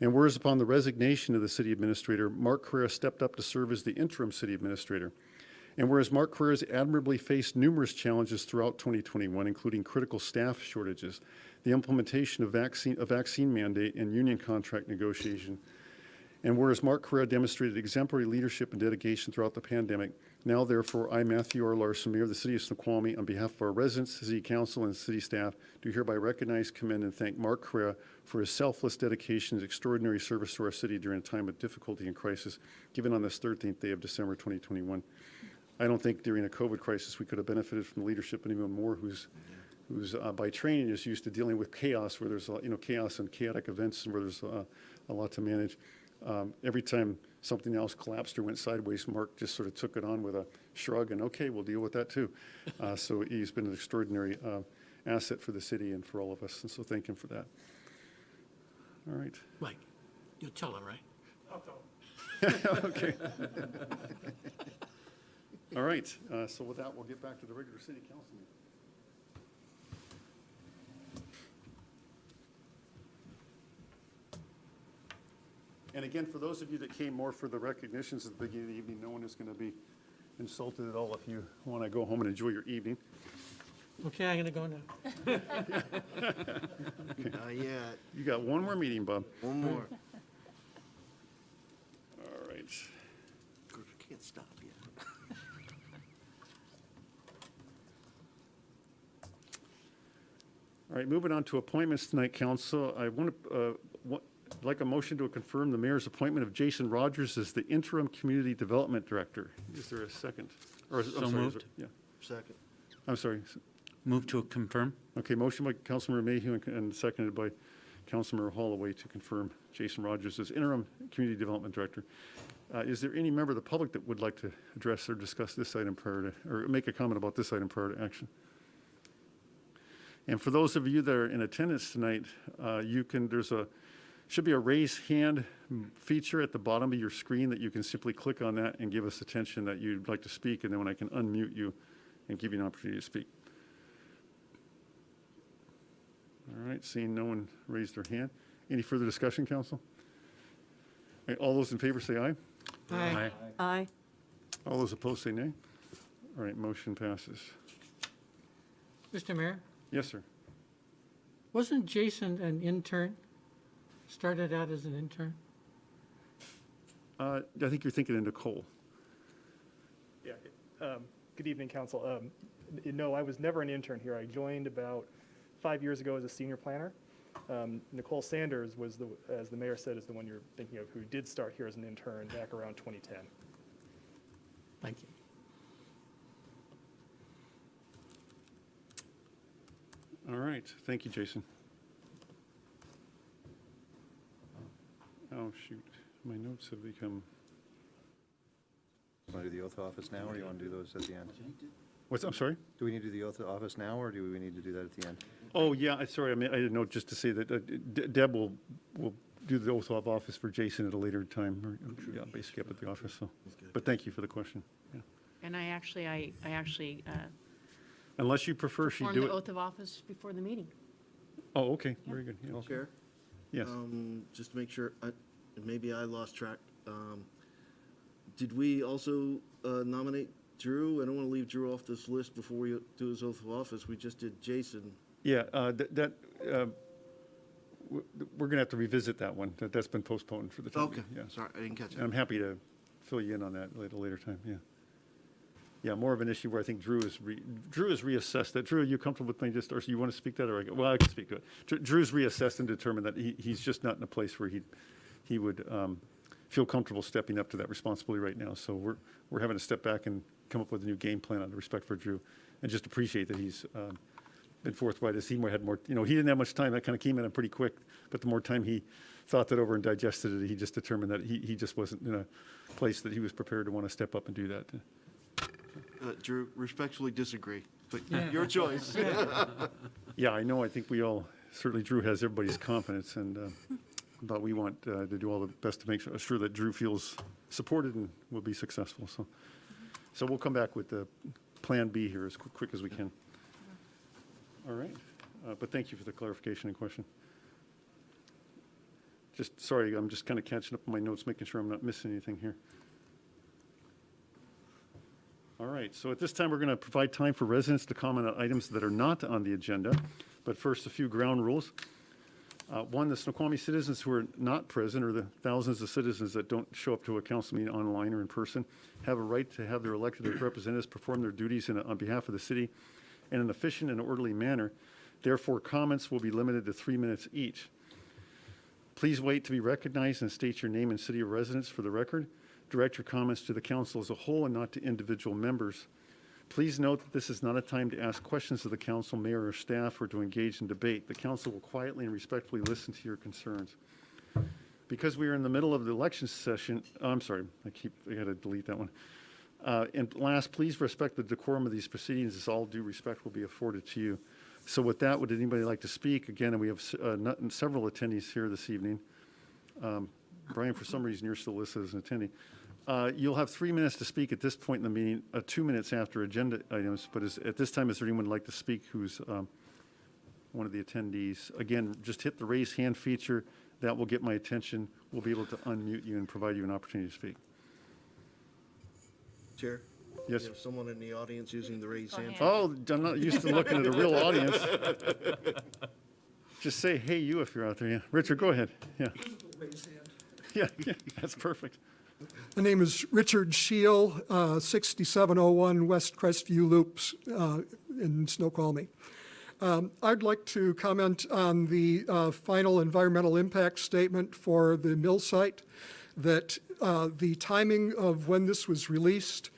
And whereas upon the resignation of the city administrator, Mark Carrera stepped up to serve as the interim city administrator. And whereas Mark Carrera's admirably faced numerous challenges throughout 2021, including critical staff shortages, the implementation of a vaccine mandate and union contract negotiation. And whereas Mark Carrera demonstrated exemplary leadership and dedication throughout the pandemic, now therefore I, Matthew R. Larson, Mayor of the City of Snoqualmie, on behalf of our residents, City Council, and City staff, do hereby recognize, commend, and thank Mark Carrera for his selfless dedication and extraordinary service to our city during a time of difficulty and crisis, given on this 13th day of December 2021. I don't think during a COVID crisis we could have benefited from the leadership of anyone more who's by training is used to dealing with chaos, where there's chaos and chaotic events, and where there's a lot to manage. Every time something else collapsed or went sideways, Mark just sort of took it on with a shrug and, okay, we'll deal with that too. So he's been an extraordinary asset for the city and for all of us, and so thank him for that. All right. Mike, you'll tell her, right? Okay. All right. So with that, we'll get back to the regular city council meeting. And again, for those of you that came more for the recognitions at the beginning of the evening, no one is going to be insulted at all if you want to go home and enjoy your evening. Okay, I'm gonna go now. Not yet. You got one more meeting, Bob. One more. All right. Of course, we can't stop yet. All right, moving on to appointments tonight, council. I want to like a motion to confirm the mayor's appointment of Jason Rogers as the interim community development director. Is there a second? Or, So I'm sorry, moved. Yeah, Second. I'm sorry. Move to confirm? Okay, motion by Councilmember Mayhew and seconded by Councilmember Holloway to confirm Jason Rogers as interim community development director. Is there any member of the public that would like to address or discuss this item prior to, or make a comment about this item prior to action? And for those of you that are in attendance tonight, should be a raise hand feature at the bottom of your screen that you can simply click on that and give us attention that you'd like to speak, and then when I can unmute you and give you an opportunity to speak. All right, seeing no one raise their hand. Any further discussion, council? All right, all those in favor say aye. Aye. Aye. All those opposed say nay. All right, motion passes. Mr. Mayor, Yes, sir. wasn't Jason an intern? Started out as an intern? I think you're thinking of Nicole. Yeah. Good evening, council. No, I was never an intern here. I joined about 5 years ago as a senior planner. Nicole Sanders was as the mayor said, is the one you're thinking of, who did start here as an intern back around 2010. Thank you. All right, thank you, Jason. Oh, shoot, my notes have become, Want to do the oath of office now, or you want to do those at the end? I'm sorry? Do we need to do the oath of office now, or do we need to do that at the end? Oh, yeah, sorry, I didn't know, just to say that Deb will do the oath of office for Jason at a later time, or, yeah, basically up at the office, so. But thank you for the question, yeah. And I actually Unless you prefer she performed do the it. oath of office before the meeting. Oh, okay, very good, yeah. Chair? Yes. Just to make sure, maybe I lost track. Did we also nominate Drew? I don't want to leave Drew off this list before we do his oath of office. We just did Jason. Yeah, we're going to have to revisit that one. That's been postponed for the time Okay, being, yeah. sorry, I didn't catch And I'm it. happy to fill you in on that at a later time, yeah. Yeah, more of an issue where I think Drew is reassessed that. Drew, are you comfortable with me just, or you want to speak that, or well, I can speak to it. Drew's reassessed and determined that he's just not in a place where he would feel comfortable stepping up to that responsibility right now. So we're having to step back and come up with a new game plan out of respect for Drew, and just appreciate that he's been forthright. As he had more, he didn't have much time. That kind of came in pretty quick. But the more time he thought that over and digested it, he just determined that he just wasn't in a place that he was prepared to want to step up and do that. Drew, respectfully disagree, but your choice. Yeah, I know. I think we all, certainly Drew has everybody's confidence, and but we want to do all the best to make sure that Drew feels supported and will be successful. So we'll come back with the Plan B here as quick as we can. All right, but thank you for the clarification and question. Just sorry, I'm just kind of catching up on my notes, making sure I'm not missing anything here. All right, so at this time, we're going to provide time for residents to comment on items that are not on the agenda. But first, a few ground rules. One, the Snoqualmie citizens who are not present, or the thousands of citizens that don't show up to a council meeting online or in person, have a right to have their elected representatives perform their duties on behalf of the city in an efficient and orderly manner. Therefore, comments will be limited to 3 minutes each. Please wait to be recognized and state your name and city of residence for the record. Direct your comments to the council as a whole and not to individual members. Please note that this is not a time to ask questions of the council, mayor, or staff, or to engage in debate. The council will quietly and respectfully listen to your concerns. Because we are in the middle of the election session, I'm sorry, I got to delete that one. And last, please respect the decorum of these proceedings, as all due respect will be afforded to you. So with that, would anybody like to speak? Again, and we have several attendees here this evening. Brian, for some reason, you're still listed as an attendee. You'll have 3 minutes to speak at this point in the meeting, 2 minutes after agenda items. But at this time, is there anyone who'd like to speak who's one of the attendees? Again, just hit the raise hand feature. That will get my attention. We'll be able to unmute you and provide you an opportunity to speak. Chair? Yes. You have someone in the audience using the raised hand. Oh, I'm not used to looking at a real audience. Just say, hey, you, if you're out there. Yeah. Richard, go ahead. Yeah. Yeah, that's perfect. My name is Richard Scheel, 6701 West Crestview Loops in Snoqualmie. I'd like to comment on the final environmental impact statement for the mill site, that the timing of when this was released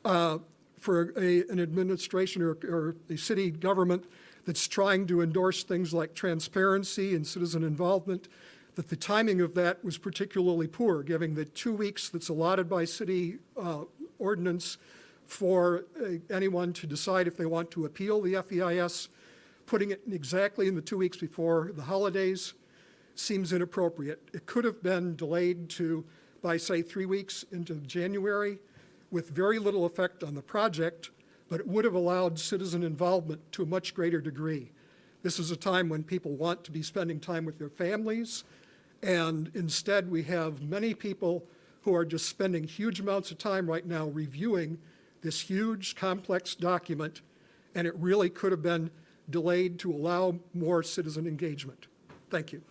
for an administration or a city government that's trying to endorse things like transparency and citizen involvement, that the timing of that was particularly poor, given the 2 weeks that's allotted by city ordinance for anyone to decide if they want to appeal the FEIS. Putting it exactly in the 2 weeks before the holidays seems inappropriate. It could have been delayed by say 3 weeks into January with very little effect on the project, but it would have allowed citizen involvement to a much greater degree. This is a time when people want to be spending time with their families, and instead we have many people who are just spending huge amounts of time right now reviewing this huge, complex document, and it really could have been delayed to allow more citizen engagement. Thank you.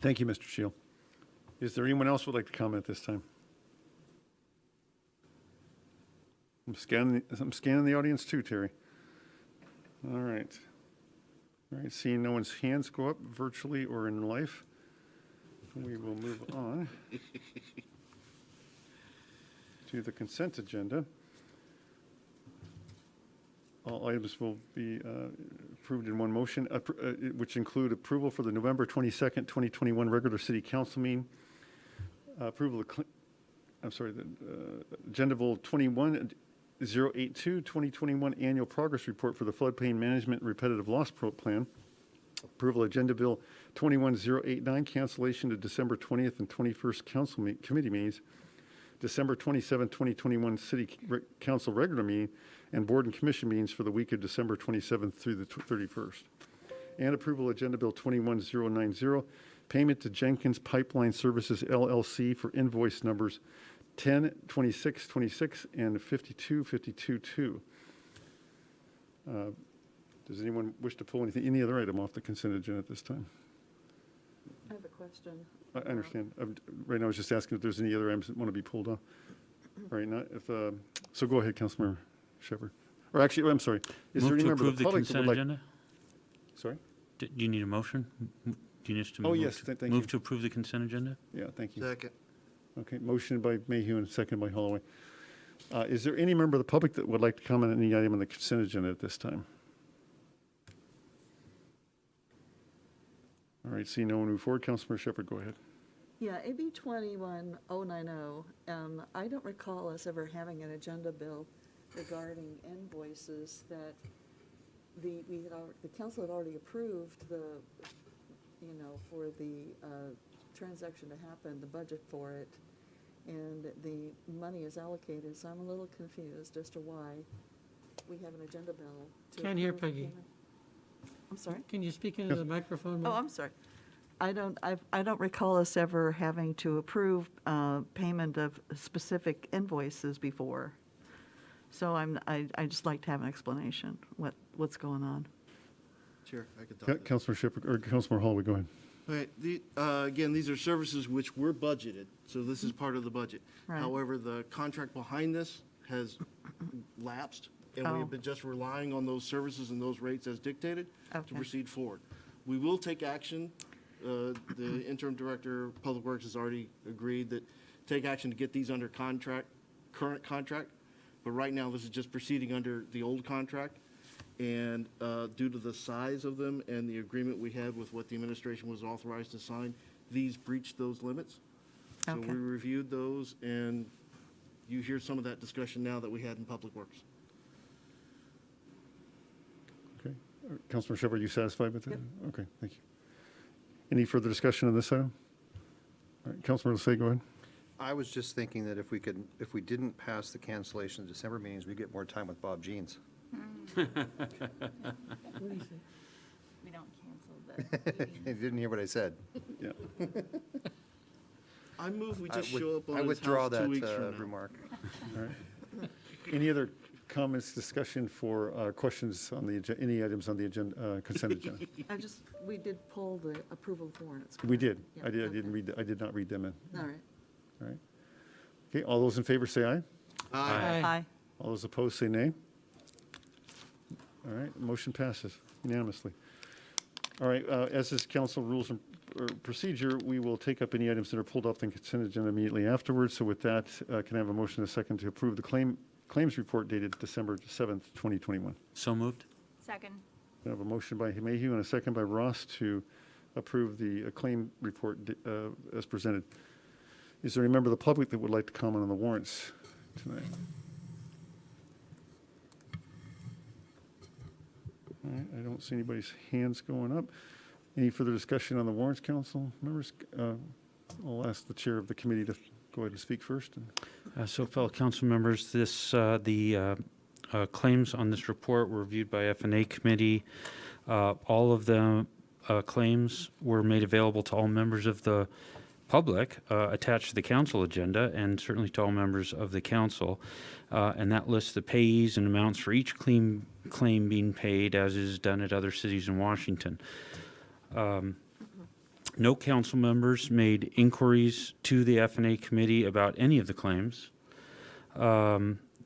Thank you, Mr. Scheel. Is there anyone else who would like to comment this time? I'm scanning the audience too, Terry. All right. All right, seeing no one's hands go up virtually or in life, we will move on to the consent agenda. All items will be approved in one motion, which include approval for the November 22nd, 2021 regular city council meeting, approval of, the Agenda Bill 21082, 2021 annual progress report for the floodplain management repetitive loss plan, approval of Agenda Bill 21089, cancellation of December 20th and 21st committee meetings, December 27, 2021 City Council regular meeting, and board and commission meetings for the week of December 27th through the 31st. And approval of Agenda Bill 21090, payment to Jenkins Pipeline Services LLC for invoice numbers 102626 and 52522. Does anyone wish to pull any other item off the consent agenda at this time? I have a question. I understand. Right now, I was just asking if there's any other items that want to be pulled off. All right, not if, so go ahead, Councilmember Shepherd. Or actually, I'm sorry. Is there Move any to member of approve the the public that would consent like? agenda? Sorry? Do you need a motion? Do you need us to Oh, move? yes, to- thank you. Move to approve the consent agenda? Yeah, thank you. Second. Okay, motion by Mayhew and second by Holloway. Is there any member of the public that would like to comment on any item on the consent agenda at this time? All right, seeing no one move forward, Councilmember Shepherd, go ahead. Yeah, AB 21090, I don't recall us ever having an agenda bill regarding invoices that the council had already approved for the transaction to happen, the budget for it, and the money is allocated, so I'm a little confused as to why we have an agenda bill. to Can't hear, approve Peggy. payment. I'm sorry? Can you speak into the microphone? Oh, ma'am? I'm sorry. I don't recall us ever having to approve payment of specific invoices before. So I just like to have an explanation, what's going on. Sure, I could talk to that. Councilmember Shepherd, or Councilmember Holloway, go ahead. All right, again, these are services which were budgeted, so this is part of the budget. Right. However, the contract behind this has lapsed, and Oh. we've been just relying on those services and those rates as dictated to Okay. proceed forward. We will take action. The interim director of Public Works has already agreed that take action to get these under contract, current contract. But right now, this is just proceeding under the old contract. And due to the size of them and the agreement we had with what the administration was authorized to sign, these breached those limits. So Okay. we reviewed those, and you hear some of that discussion now that we had in Public Works. Okay. Councilmember Shepherd, are you satisfied with that? Yep. Okay, thank you. Any further discussion on this item? All right, Councilmember Lefebvre, go ahead. I was just thinking that if we didn't pass the cancellation of December meetings, we'd get more time with Bob Jeans. What do you say? We don't cancel the You meetings. didn't hear what I said. Yeah. I move we I just would- show up I on his withdraw house 2 that weeks from now. remark. All right. Any other comments, discussion for questions on the, any items on the agenda, consent agenda? We did pull the approval of warrants. We did. Yeah, I didn't okay. read, I did not read them in. All right. All right. Okay, all those in favor say aye. Aye. All those opposed say nay. All right, motion passes unanimously. All right, as is council rules and or procedure, we will take up any items that are pulled off the consent agenda immediately afterwards. So with that, can I have a motion and a second to approve the claims report dated December 7th, 2021? So moved? Second. I have a motion by Mayhew and a second by Ross to approve the claim report as presented. Is there any member of the public that would like to comment on the warrants tonight? All right, I don't see anybody's hands going up. Any further discussion on the warrants, council members? I'll ask the chair of the committee to go ahead and speak first. So fellow council members, the claims on this report were reviewed by F&A committee. All of the claims were made available to all members of the public, attached to the council agenda, and certainly to all members of the council. And that lists the payees and amounts for each claim being paid, as is done at other cities in Washington. No council members made inquiries to the F&A committee about any of the claims.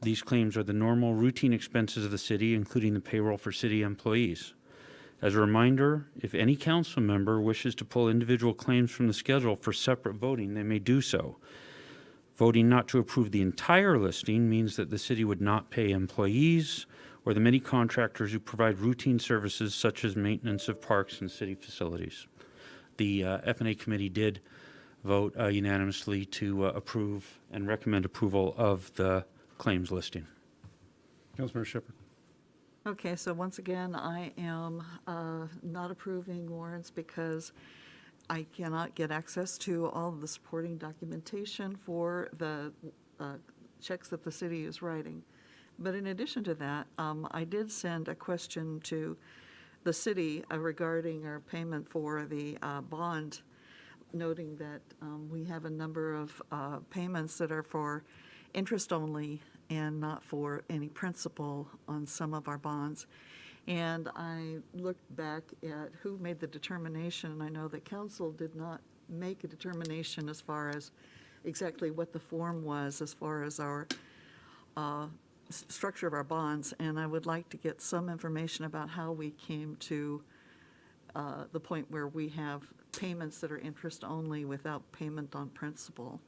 These claims are the normal routine expenses of the city, including the payroll for city employees. As a reminder, if any council member wishes to pull individual claims from the schedule for separate voting, they may do so. Voting not to approve the entire listing means that the city would not pay employees or the many contractors who provide routine services such as maintenance of parks and city facilities. The F&A committee did vote unanimously to approve and recommend approval of the claims listing. Councilmember Shepherd. Okay, so once again, I am not approving warrants because I cannot get access to all of the supporting documentation for the checks that the city is writing. But in addition to that, I did send a question to the city regarding our payment for the bond, noting that we have a number of payments that are for interest only and not for any principal on some of our bonds. And I looked back at who made the determination, and I know that council did not make a determination as far as exactly what the form was as far as our structure of our bonds, and I would like to get some information about how we came to the point where we have payments that are interest only without payment on principal.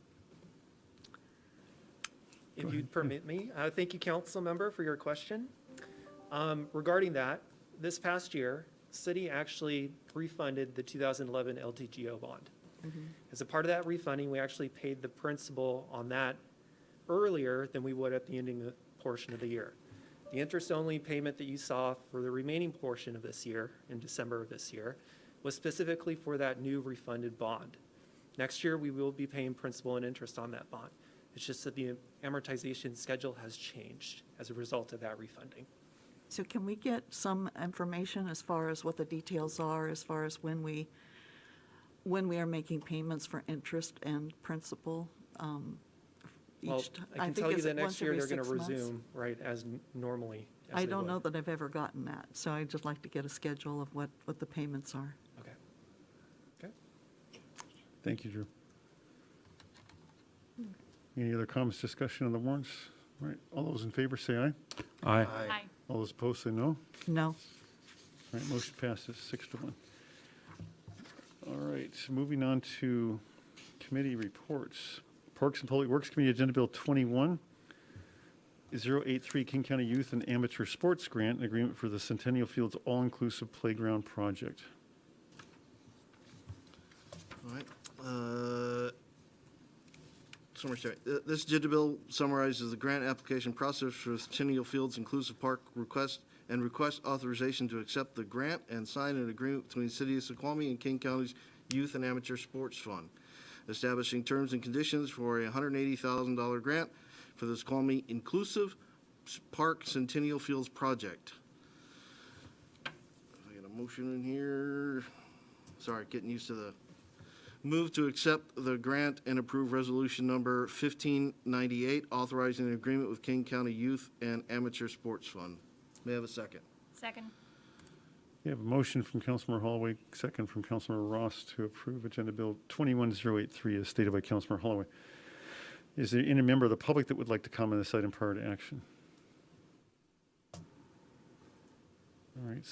If you'd permit me, thank you, council member, for your question. Regarding that, this past year, city actually refunded the 2011 LTGO bond. As a part of that refunding, we actually paid the principal on that earlier than we would at the ending portion of the year. The interest-only payment that you saw for the remaining portion of this year, in December of this year, was specifically for that new refunded bond. Next year, we will be paying principal and interest on that bond. It's just that the amortization schedule has changed as a result of that refunding. So can we get some information as far as what the details are, as far as when we are making payments for interest and principal? Well, I can tell you that next year they're going to resume, right, as normally. I don't know that I've ever gotten that, so I'd just like to get a schedule of what the payments are. Okay. Okay. Thank you, Drew. Any other comments, discussion on the warrants? All right, all those in favor say aye. Aye. Aye. All those opposed say no. No. All right, motion passes 6-1. All right, so moving on to committee reports. Parks and Public Works Committee Agenda Bill 21-083 King County Youth and Amateur Sports Grant and Agreement for the Centennial Fields All-Inclusive Playground Project. All right. This agenda bill summarizes the grant application process for Centennial Fields Inclusive Park request authorization to accept the grant and sign an agreement between the City of Snoqualmie and King County's Youth and Amateur Sports Fund, establishing terms and conditions for a $180,000 grant for the Snoqualmie Inclusive Park Centennial Fields Project. I got a motion in here. Sorry, getting used to the move to accept the grant and approve resolution number 1598, authorizing an agreement with King County Youth and Amateur Sports Fund. May I have a second? Second. We have a motion from Councilmember Holloway, second from Councilmember Ross to approve Agenda Bill 21-083 as stated by Councilmember Holloway. Is there any member of the public that would like to comment on this item prior to action? All right.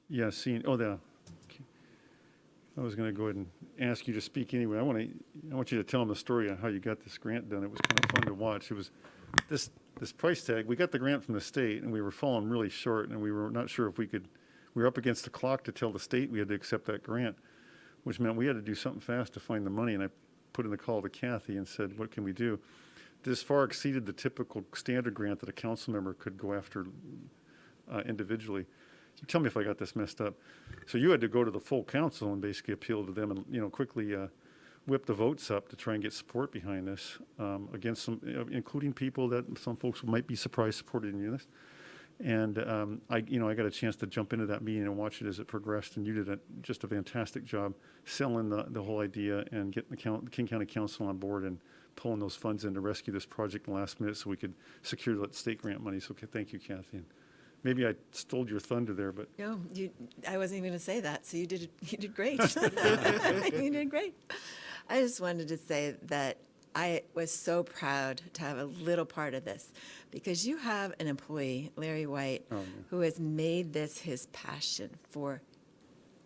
Yeah, seeing, oh, there. Okay. I was going to go ahead and ask you to speak anyway. I want you to tell them the story on how you got this grant done. It was kind of fun to watch. It was this price tag. We got the grant from the state, and we were falling really short, and we were not sure if we were up against the clock to tell the state we had to accept that grant, which meant we had to do something fast to find the money, and I put in the call to Kathy and said, what can we do? This far exceeded the typical standard grant that a council member could go after individually. You tell me if I got this messed up. So you had to go to the full council and basically appeal to them and, quickly whip the votes up to try and get support behind this against some, including people that some folks might be surprised supported in this. And I got a chance to jump into that meeting and watch it as it progressed, and you did just a fantastic job selling the whole idea and getting the King County Council on board and pulling those funds in to rescue this project in the last minute so we could secure the state grant money. So thank you, Kathy. Maybe I stole your thunder there, but No, I wasn't even going to say that, so you did great. You did great. I just wanted to say that I was so proud to have a little part of this, because you have an employee, Larry White, who has made this his passion for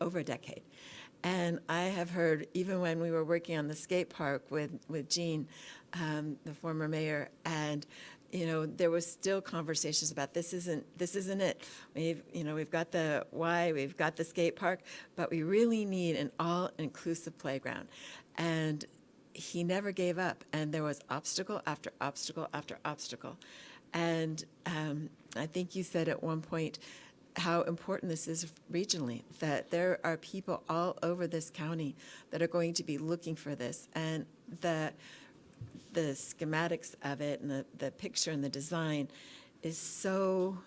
over a decade. And I have heard, even when we were working on the skate park with Gene, the former mayor, and there was still conversations about this isn't it. We've got the Y, we've got the skate park, but we really need an all-inclusive playground. And he never gave up, and there was obstacle after obstacle after obstacle. And I think you said at one point how important this is regionally, that there are people all over this county that are going to be looking for this. And the schematics of it and the picture and the design is so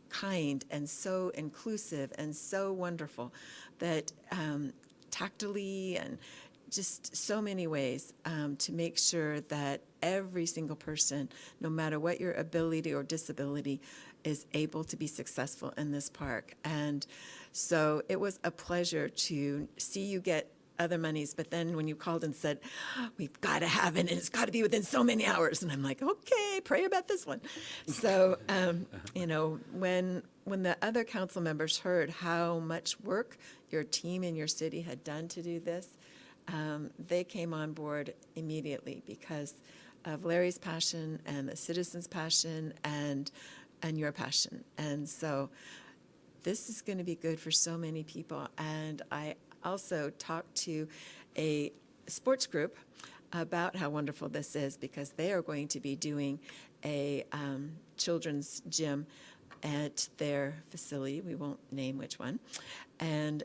kind and so inclusive and so wonderful that tactily and just so many ways to make sure that every single person, no matter what your ability or disability, is able to be successful in this park. And so it was a pleasure to see you get other monies, but then when you called and said, we've got to have it, and it's got to be within so many hours, and I'm like, okay, pray about this one. So, when the other council members heard how much work your team in your city had done to do this, they came on board immediately because of Larry's passion and the citizens' passion and your passion. And so this is going to be good for so many people. And I also talked to a sports group about how wonderful this is, because they are going to be doing a children's gym at their facility. We won't name which one. And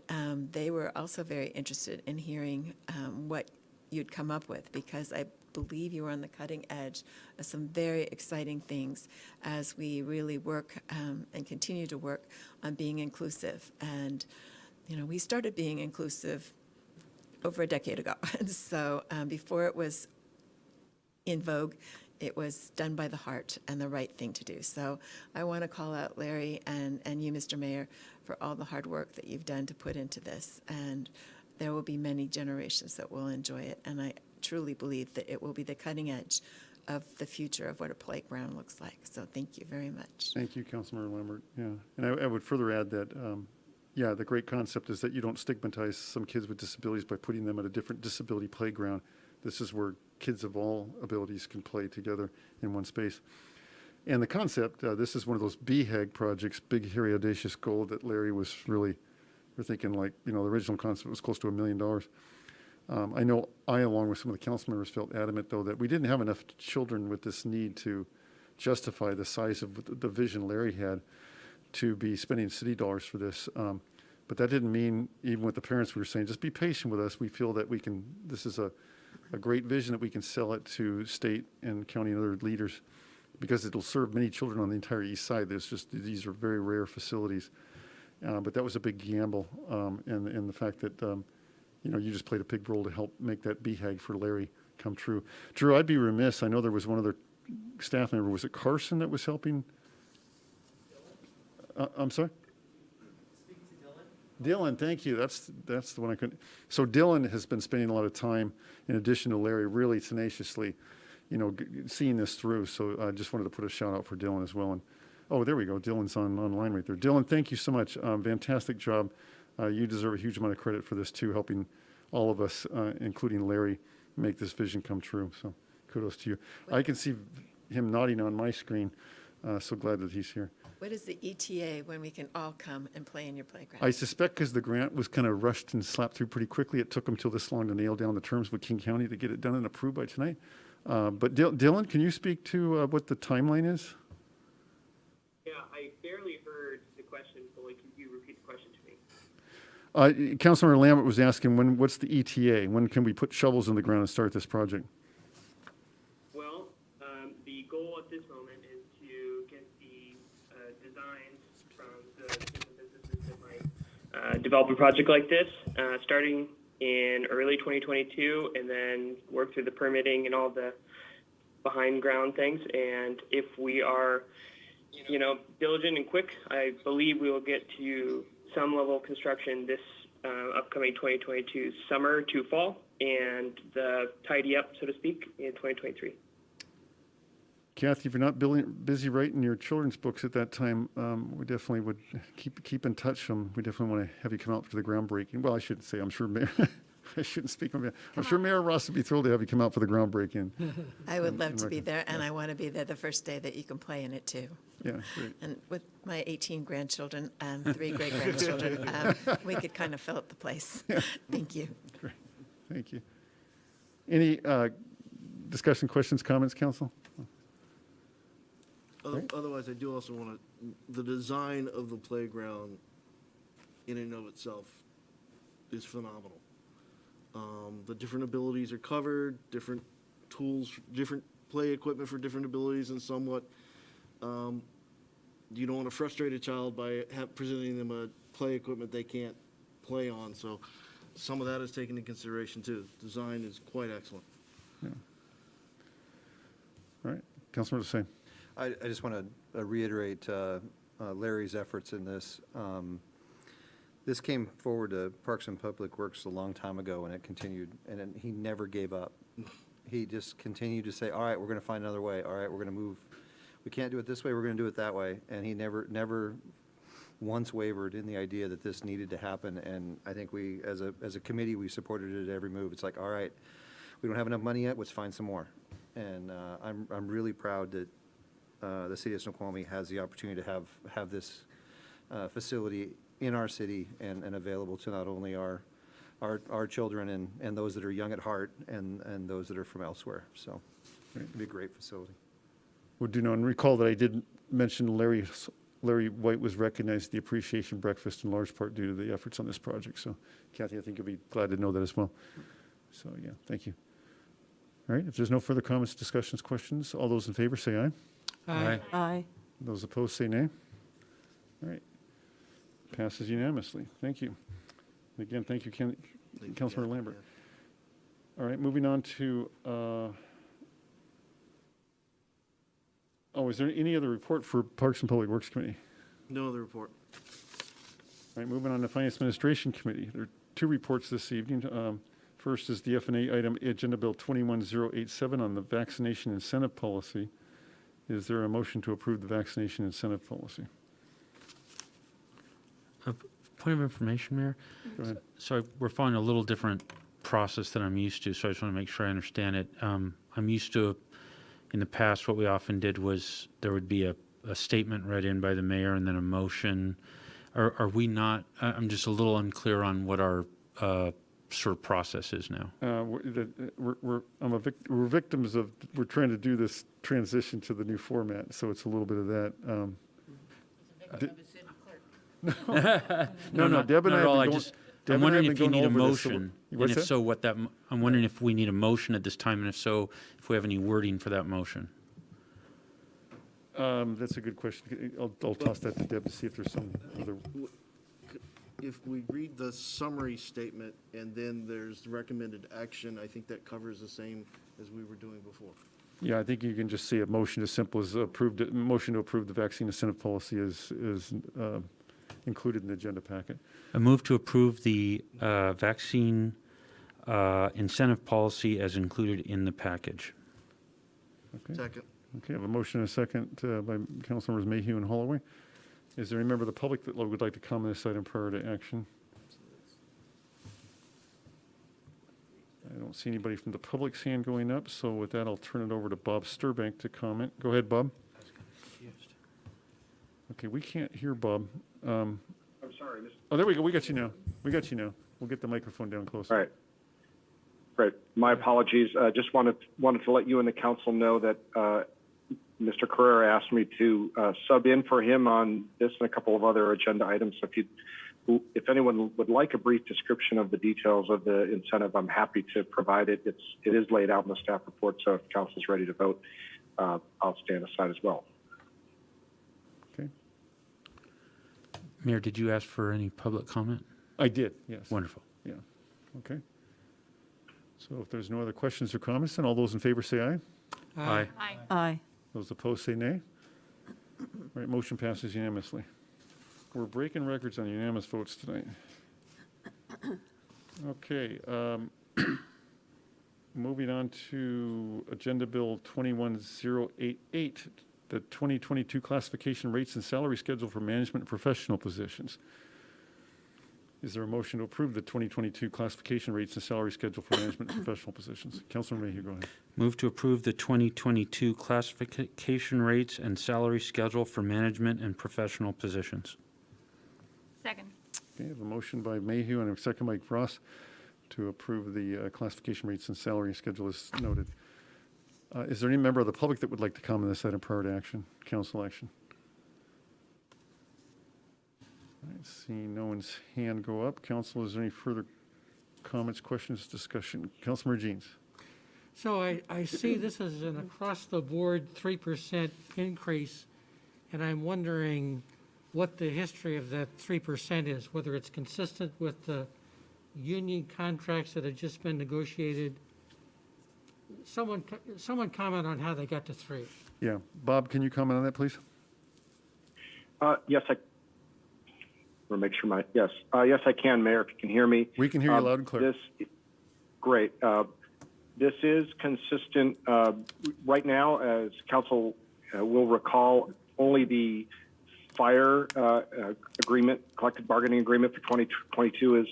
they were also very interested in hearing what you'd come up with, because I believe you are on the cutting edge of some very exciting things as we really work and continue to work on being inclusive. And we started being inclusive over a decade ago. And so before it was in vogue, it was done by the heart and the right thing to do. So I want to call out Larry and you, Mr. Mayor, for all the hard work that you've done to put into this. And there will be many generations that will enjoy it. And I truly believe that it will be the cutting edge of the future of what a playground looks like. So thank you very much. thank you, Councilmember Lambert. Yeah, and I would further add that, the great concept is that you don't stigmatize some kids with disabilities by putting them at a different disability playground. This is where kids of all abilities can play together in one space. And the concept, this is one of those BHAG projects, Big Hairy Audacious Goal, that Larry was really, we're thinking like, the original concept was close to $1 million. I know I, along with some of the council members, felt adamant, though, that we didn't have enough children with this need to justify the size of the vision Larry had to be spending city dollars for this. But that didn't mean, even with the parents, we were saying, just be patient with us. We feel that we can, this is a great vision, that we can sell it to state and county and other leaders, because it'll serve many children on the entire east side. These are very rare facilities. But that was a big gamble. And the fact that, you just played a big role to help make that BHAG for Larry come true. Drew, I'd be remiss. I know there was one other staff member. Was it Carson that was helping? I'm sorry? Dylan, thank you. That's the one I couldn't. So Dylan has been spending a lot of time, in addition to Larry, really tenaciously, seeing this through. So I just wanted to put a shout out for Dylan as well. And oh, there we go. Dylan's online right there. Dylan, thank you so much. Fantastic job. You deserve a huge amount of credit for this too, helping all of us, including Larry, make this vision come true. So kudos to you. I can see him nodding on my screen. So glad that he's here. What is the ETA when we can all come and play in your playground? I suspect because the grant was kind of rushed and slapped through pretty quickly, it took them till this long to nail down the terms with King County to get it done and approved by tonight. But Dylan, can you speak to what the timeline is? Yeah, I barely heard the question fully. Can you repeat the question to me? Councilmember Lambert was asking, what's the ETA? When can we put shovels in the ground and start this project? Well, the goal at this moment is to get the designs from the different businesses that might develop a project like this, starting in early 2022, and then work through the permitting and all the behind ground things. And if we are diligent and quick. I believe we will get to some level of construction this upcoming 2022 summer to fall, and the tidy up, so to speak, in 2023. Kathy, if you're not busy writing your children's books at that time, we definitely would keep in touch. We definitely want to have you come out for the groundbreaking. Well, I shouldn't say. I'm sure Mayor. I shouldn't speak on behalf. I'm sure Mayor Ross would be thrilled to have you come out for the groundbreaking. I would love to be there, and I want to be there the first day that you can play in it too. Yeah, great. And with my 18 grandchildren and 3 great-grandchildren, we could kind of fill up the place. Thank you. Great. Thank you. Any discussion, questions, comments, council? Otherwise, I do also want to, the design of the playground in and of itself is phenomenal. The different abilities are covered, different tools, different play equipment for different abilities, and somewhat, you don't want to frustrate a child by presenting them a play equipment they can't play on, so some of that is taken into consideration too. Design is quite excellent. Yeah. All right, Councilmember Hussain. I just want to reiterate Larry's efforts in this. This came forward to Parks and Public Works a long time ago, and it continued, and he never gave up. He just continued to say, all right, we're going to find another way. All right, we're going to move. We can't do it this way, we're going to do it that way. And he never once wavered in the idea that this needed to happen. And I think we, as a committee, we supported it at every move. It's like, all right, we don't have enough money yet, let's find some more. And I'm really proud that the city of Snoqualmie has the opportunity to have this facility in our city and available to not only our children and those that are young at heart and those that are from elsewhere. So it'd be a great facility. Would do know and recall that I did mention Larry White was recognized at the appreciation breakfast in large part due to the efforts on this project. So Kathy, I think you'll be glad to know that as well. So yeah, thank you. All right, if there's no further comments, discussions, questions, all those in favor say aye. Aye. Aye. Those opposed say nay. All right. Passes unanimously. Thank you. And again, thank you, Councilmember Lambert. All right, moving on to, is there any other report for Parks and Public Works Committee? No other report. All right, moving on to Finance Administration Committee. There are 2 reports this evening. First is the F&A item, Agenda Bill 21087 on the vaccination incentive policy. Is there a motion to approve the vaccination incentive policy? Point of information, Mayor. Go ahead. So we're following a little different process than I'm used to, so I just want to make sure I understand it. I'm used to, in the past, what we often did was there would be a statement read in by the mayor and then a motion. Are we not, I'm just a little unclear on what our sort of process is now. We're victims of, we're trying to do this transition to the new format, so it's a little bit of that. No, Deb and I have been going. I'm wondering if you need a motion, and and if so, I'm wondering if we need a motion at this time, and if so, if we have any wording for that motion. That's a good question. I'll toss that to Deb to see if there's some other. If we read the summary statement and then there's the recommended action, I think that covers the same as we were doing before. Yeah, I think you can just say a motion as simple as motion to approve the vaccine incentive policy is included in the agenda packet. A move to approve the vaccine incentive policy as included in the package. Okay. Second. Okay, I have a motion and a second by Councilmembers Mayhew and Holloway. Is there any member of the public that would like to comment on this item prior to action? I don't see anybody from the public's hand going up, so with that, I'll turn it over to Bob Sturbank to comment. Go ahead, Bob. Okay, we can't hear Bob. I'm sorry, Mr. Oh, there we go. We got you now. We'll get the microphone down closer. All right. Great. My apologies. Just wanted to let you and the council know that Mr. Carrera asked me to sub in for him on this and a couple of other agenda items. So if anyone would like a brief description of the details of the incentive, I'm happy to provide it. It is laid out in the staff report, so if council's ready to vote, I'll stand aside as well. Okay. Mayor, did you ask for any public comment? I did, yes. Wonderful. Yeah, okay. So if there's no other questions or comments, then all those in favor say aye. Aye. Aye. Aye. Those opposed say nay. All right, motion passes unanimously. We're breaking records on unanimous votes tonight. Okay, moving on to Agenda Bill 21088, the 2022 classification rates and salary schedule for management and professional positions. Is there a motion to approve the 2022 classification rates and salary schedule for management and professional positions? Councilor Mayhew, go ahead. Move to approve the 2022 classification rates and salary schedule for management and professional positions. Second. Okay, I have a motion by Mayhew and a second by Ross to approve the classification rates and salary schedule as noted. Is there any member of the public that would like to comment on this item prior to action, council action? All right, seeing no one's hand go up. Council, is there any further comments, questions, discussion? Councilmember Jeans. So I see this as an across-the-board 3% increase, and I'm wondering what the history of that 3% is, whether it's consistent with the union contracts that have just been negotiated. Someone comment on how they got to 3. Yeah, Bob, can you comment on that, please? Yes, make sure yes, I can, Mayor, if you can hear me. We can hear you loud and clear. Great. This is consistent. Right now, as council will recall, only the fire agreement, collective bargaining agreement for 2022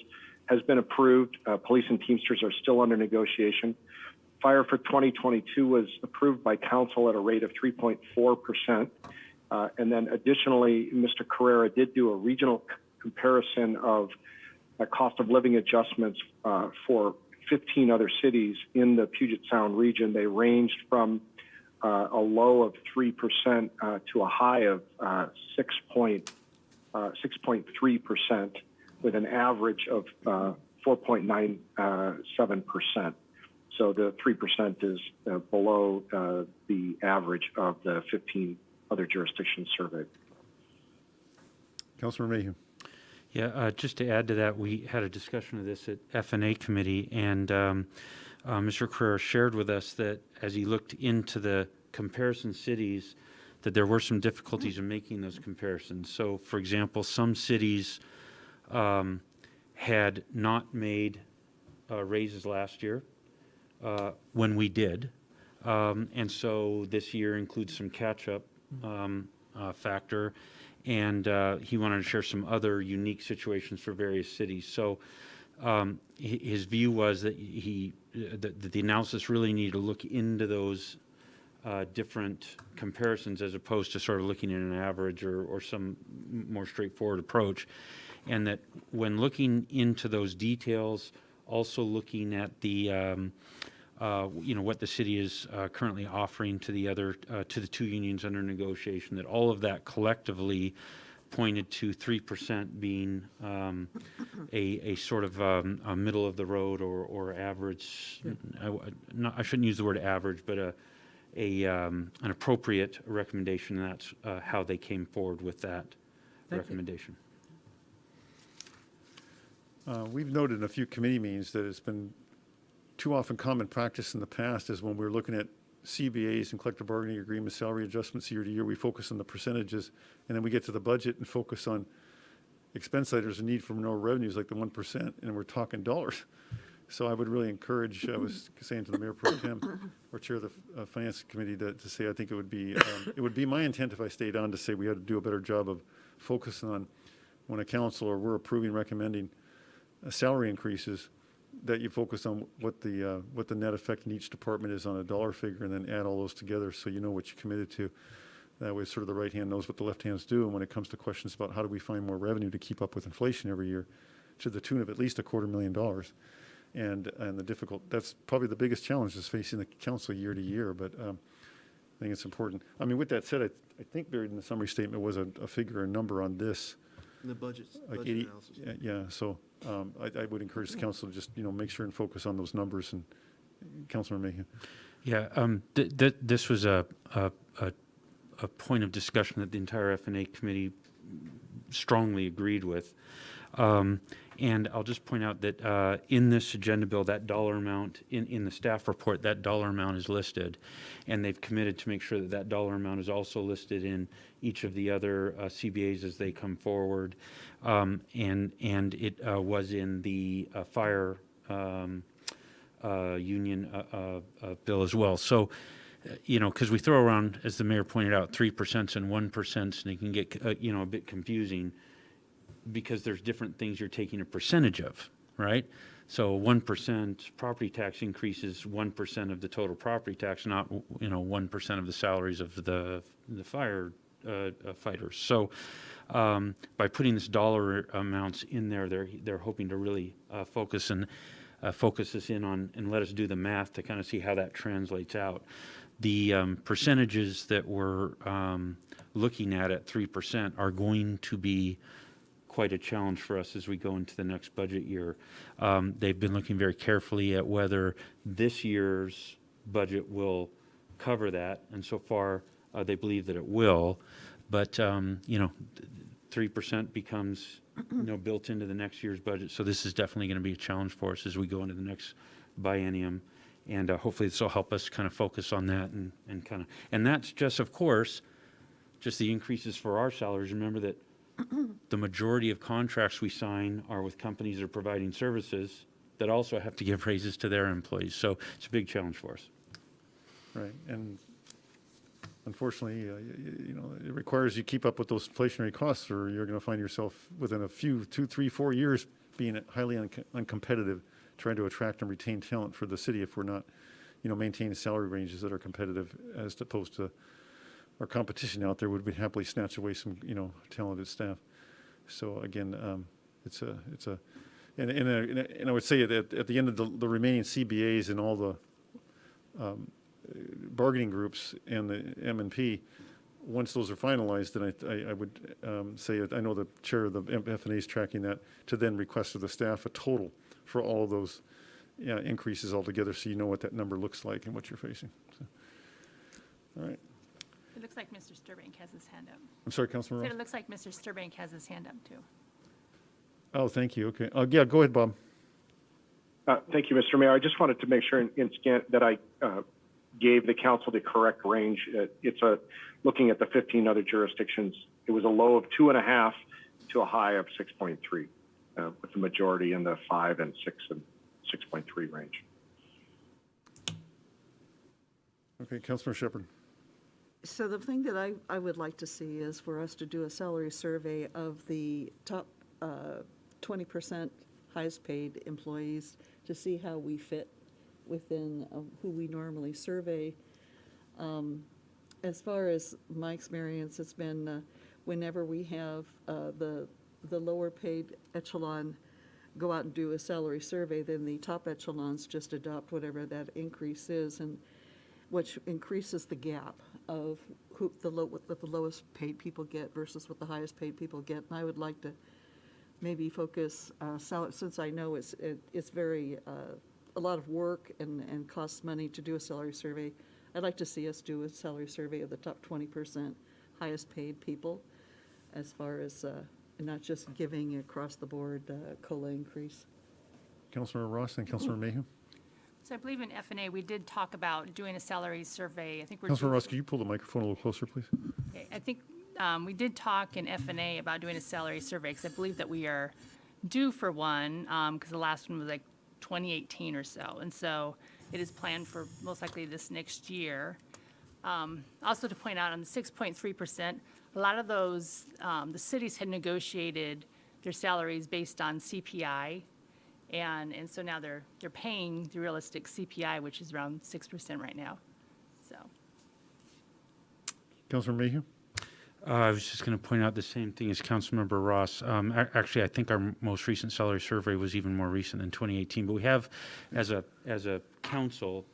has been approved. Police and Teamsters are still under negotiation. Fire for 2022 was approved by council at a rate of 3.4%. And then additionally, Mr. Carrera did do a regional comparison of cost of living adjustments for 15 other cities in the Puget Sound region. They ranged from a low of 3% to a high of 6.3%, with an average of 4.97%. So the 3% is below the average of the 15 other jurisdictions surveyed. Councilor Mayhew. Yeah, just to add to that, we had a discussion of this at F&A committee, and Mr. Carrera shared with us that as he looked into the comparison cities, that there were some difficulties in making those comparisons. So, for example, some cities had not made raises last year when we did, and so this year includes some catch-up factor. And he wanted to share some other unique situations for various cities. So his view was that that the analysis really needed to look into those different comparisons as opposed to sort of looking at an average or some more straightforward approach. And that when looking into those details, also looking at the what the city is currently offering to the other to the two unions under negotiation, that all of that collectively pointed to 3% being a sort of a middle of the road or average. I shouldn't use the word average, but an appropriate recommendation. And that's how they came forward with that recommendation. We've noted in a few committee meetings that it's been too often common practice in the past is when we're looking at CBAs and collective bargaining agreements, salary adjustments year to year, we focus on the percentages, and then we get to the budget and focus on expense items and need for more revenues like the 1%, and we're talking dollars. So I would really encourage, I was saying to the Mayor Pro Tem or Chair of the Finance Committee to say I think it would be my intent if I stayed on to say we had to do a better job of focusing on when a council or we're approving, recommending salary increases, that you focus on what the net effect in each department is on a dollar figure, and then add all those together so you know what you committed to. That way, sort of the right hand knows what the left hand's do, and when it comes to questions about how do we find more revenue to keep up with inflation every year, to the tune of at least $250,000, and that's probably the biggest challenge is facing the council year to year. But I think it's important. I mean, with that said, I think buried in the summary statement was a figure, a number on this. In the budget Like 80, analysis. yeah. So I would encourage the council to just make sure and focus on those numbers. And Councilor Mayhew. Yeah, This was a point of discussion that the entire F&A committee strongly agreed with. And I'll just point out that in this agenda bill, that dollar amount, in the staff report, that dollar amount is listed. And they've committed to make sure that that dollar amount is also listed in each of the other CBAs as they come forward. And it was in the fire union bill as well. So, because we throw around, as the mayor pointed out, 3% and 1%, and it can get, a bit confusing because there's different things you're taking a percentage of, right? So 1% property tax increases 1% of the total property tax, not, 1% of the salaries of the fire fighters. So by putting this dollar amounts in there, they're hoping to really focus us in on and let us do the math to kind of see how that translates out. The percentages that we're looking at 3% are going to be quite a challenge for us as we go into the next budget year. They've been looking very carefully at whether this year's budget will cover that, and so far they believe that it will. But 3% becomes built into the next year's budget, so this is definitely going to be a challenge for us as we go into the next biennium. And hopefully this will help us kind of focus on that and that's just, of course, just the increases for our salaries. Remember that the majority of contracts we sign are with companies that are providing services that also have to give raises to their employees. So it's a big challenge for us. Right, and unfortunately, it requires you keep up with those inflationary costs, or you're going to find yourself within a few, 2, 3, 4 years being highly uncompetitive, trying to attract and retain talent for the city if we're not, maintaining salary ranges that are competitive, as opposed to our competition out there would happily snatch away some, talented staff. So again, and I would say that at the end of the remaining CBAs and all the bargaining groups and the M&P, once those are finalized, then I would say, I know the chair of the FNA is tracking that, to then request of the staff a total for all of those increases altogether, so you know what that number looks like and what you're facing. So, all right. It looks like Mr. Sturbank has his hand up. I'm sorry, Councilman Ross? It looks like Mr. Sturbank has his hand up, too. Oh, thank you. Okay. Yeah, go ahead, Bob. Thank you, Mr. Mayor. I just wanted to make sure that I gave the council the correct range. It's looking at the 15 other jurisdictions. It was a low of 2.5 to a high of 6.3, with the majority in the 5 and 6 and 6.3 range. Okay, Councilor Shepherd. So the thing that I would like to see is for us to do a salary survey of the top 20% highest paid employees to see how we fit within who we normally survey. As far as my experience, it's been whenever we have the lower paid echelon go out and do a salary survey, then the top echelons just adopt whatever that increase is, and which increases the gap of what the lowest paid people get versus what the highest paid people get. And I would like to maybe focus since I know it's very a lot of work and costs money to do a salary survey. I'd like to see us do a salary survey of the top 20% highest paid people, as far as not just giving across the board COLA increase. Councilor Ross and Councilor Mayhew. So I believe in FNA, we did talk about doing a salary survey. I think we're Councilor Ross, could you pull the microphone a little closer, please? Okay, I think we did talk in FNA about doing a salary survey, because I believe that we are due for one, because the last one was like 2018 or so. And so it is planned for most likely this next year. Also to point out on the 6.3%, a lot of those, the cities had negotiated their salaries based on CPI. And so now they're paying the realistic CPI, which is around 6% right now. So. Councilor Mayhew. I was just going to point out the same thing as Councilmember Ross. Actually, I think our most recent salary survey was even more recent than 2018. But we have, as a council,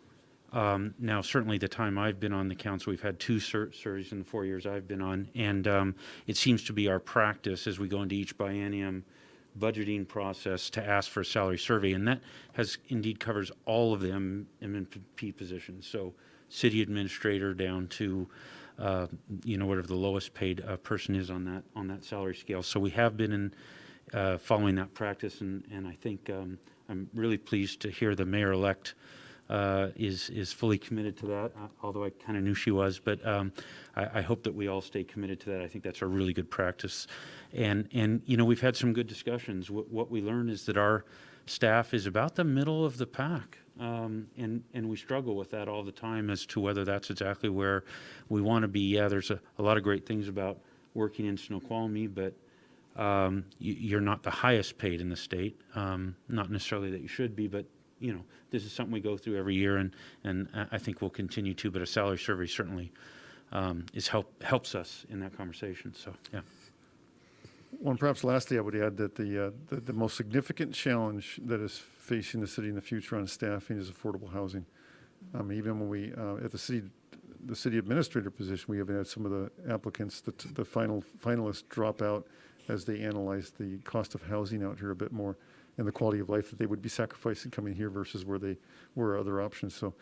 now certainly the time I've been on the council, we've had 2 surveys in the 4 years I've been on, and it seems to be our practice as we go into each biennium budgeting process to ask for a salary survey, and that has indeed covers all of the M&P positions. So city administrator down to whatever the lowest paid person is on that salary scale. So we have been following that practice, and I think I'm really pleased to hear the mayor-elect is fully committed to that, although I kind of knew she was, but I hope that we all stay committed to that. I think that's a really good practice. And you know, we've had some good discussions. What we learned is that our staff is about the middle of the pack, and we struggle with that all the time as to whether that's exactly where we want to be. Yeah, there's a lot of great things about working in Snoqualmie, but you're not the highest paid in the state. Not necessarily that you should be, but you know, this is something we go through every year, and I think we'll continue to. But a salary survey certainly helps us in that conversation. So yeah. Well, and perhaps lastly, I would add that the most significant challenge that is facing the city in the future on staffing is affordable housing. Even when we at the city administrator position, we have had some of the applicants, the finalists drop out as they analyze the cost of housing out here a bit more and the quality of life that they would be sacrificing coming here versus where they were other options. So,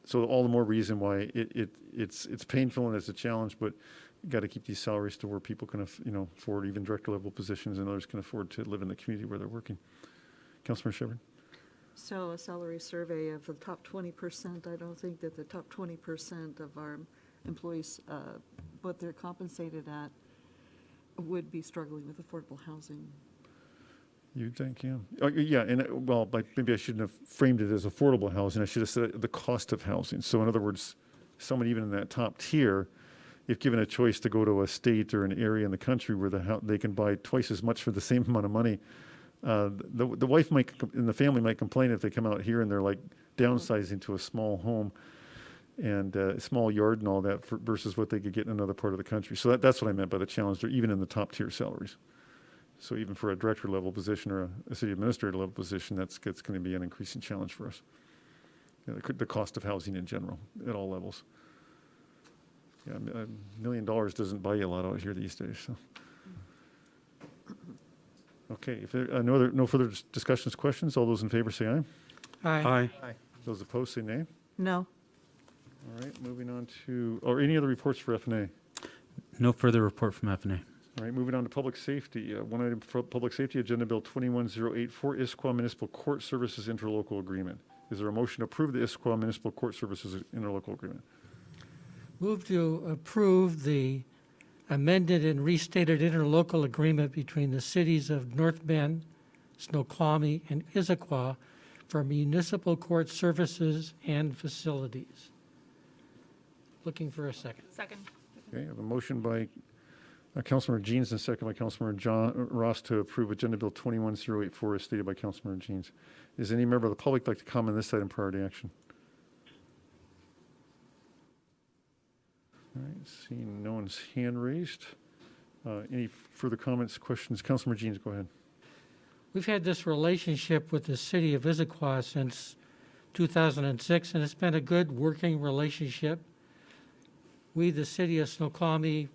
so all the more reason why it's painful and it's a challenge, but got to keep these salaries to where people can, afford even director level positions and others can afford to live in the community where they're working. Councilmember Shepard. So a salary survey of the top 20%, I don't think that the top 20% of our employees, what they're compensated at, would be struggling with affordable housing. You think, yeah. Oh, yeah, and well, maybe I shouldn't have framed it as affordable housing. I should have said the cost of housing. So in other words, someone even in that top tier, if given a choice to go to a state or an area in the country where they can buy twice as much for the same amount of money, the wife and the family might complain if they come out here and they're like downsizing to a small home and a small yard and all that versus what they could get in another part of the country. So that's what I meant by the challenge. They're even in the top tier salaries. So even for a director level position or a city administrator level position, that's going to be an increasing challenge for us. The cost of housing in general at all levels. Yeah, $1 million doesn't buy you a lot out here these days. So. Okay, if there are no further discussions, questions, all those in favor say aye. Aye. Aye. Those opposed say nay. No. All right, moving on to, or any other reports for F&A? No further report from FNA. All right, moving on to public safety. One item for public safety, Agenda Bill 21084, Issaquah Municipal Court Services Interlocal Agreement. Is there a motion to approve the Issaquah Municipal Court Services Interlocal Agreement? Move to approve the amended and restated interlocal agreement between the cities of North Bend, Snoqualmie, and Issaquah for municipal court services and facilities. Looking for a second. Second. Okay, I have a motion by Councilmember Jeans and a second by Councilmember John Ross to approve Agenda Bill 21084 as stated by Councilmember Jeans. Is any member of the public like to comment on this item prior to action? All right, seeing no one's hand raised. Any further comments, questions? Councilmember Jeans, go ahead. We've had this relationship with the city of Issaquah since 2006, and it's been a good working relationship. We, the city of Snoqualmie,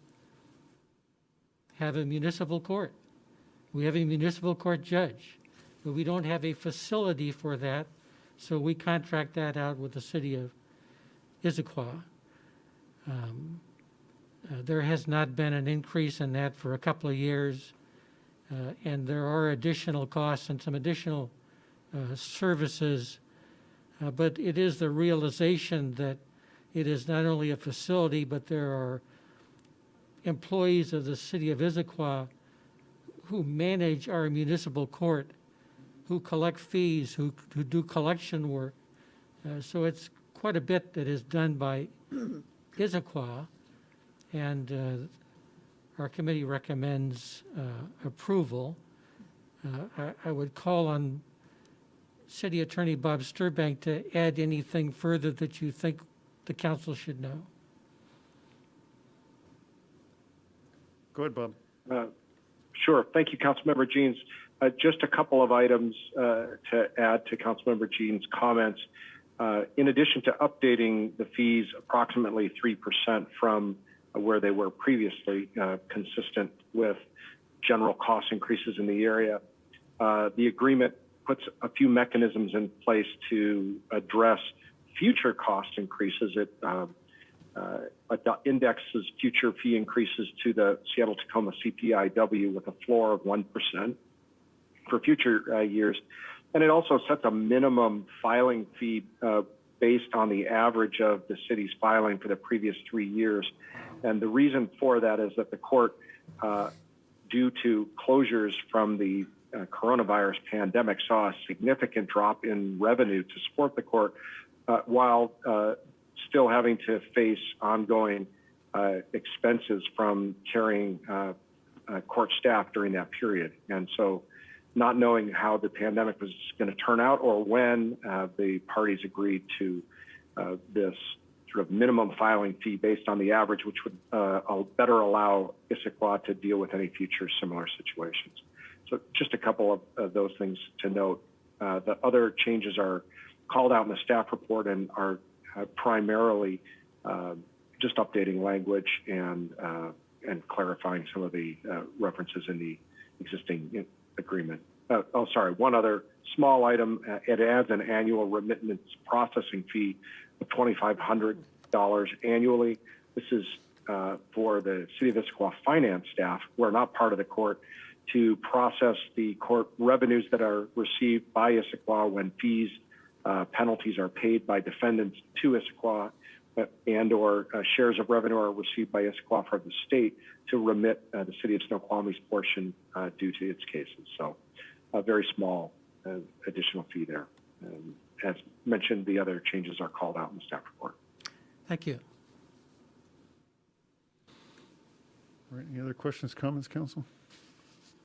have a municipal court. We have a municipal court judge, but we don't have a facility for that, so we contract that out with the city of Issaquah. There has not been an increase in that for a couple of years, and there are additional costs and some additional services, but it is the realization that it is not only a facility, but there are employees of the city of Issaquah who manage our municipal court, who collect fees, who do collection work. So it's quite a bit that is done by Issaquah, and our committee recommends approval. I would call on City Attorney Bob Sturbank to add anything further that you think the council should know. Go ahead, Bob. Sure. Thank you, Councilmember Jeans. Just a couple of items to add to Councilmember Jeans' comments. In addition to updating the fees approximately 3% from where they were previously, consistent with general cost increases in the area, the agreement puts a few mechanisms in place to address future cost increases. It indexes future fee increases to the Seattle-Tacoma CPIW with a floor of 1% for future years. And it also sets a minimum filing fee based on the average of the city's filing for the previous 3 years. And the reason for that is that the court, due to closures from the coronavirus pandemic, saw a significant drop in revenue to support the court while still having to face ongoing expenses from carrying court staff during that period. And so, not knowing how the pandemic was going to turn out or when, the parties agreed to this sort of minimum filing fee based on the average, which would better allow Issaquah to deal with any future similar situations. So just a couple of those things to note. The other changes are called out in the staff report and are primarily just updating language and clarifying some of the references in the existing agreement. One other small item, it adds an annual remittance processing fee of $2,500 annually. This is for the City of Issaquah finance staff, who are not part of the court, to process the court revenues that are received by Issaquah when fees, penalties are paid by defendants to Issaquah and or shares of revenue are received by Issaquah from the state to remit the City of Snoqualmie's portion due to its cases. So a very small additional fee there. As mentioned, the other changes are called out in the staff report. Thank you. All right, any other questions, comments, council?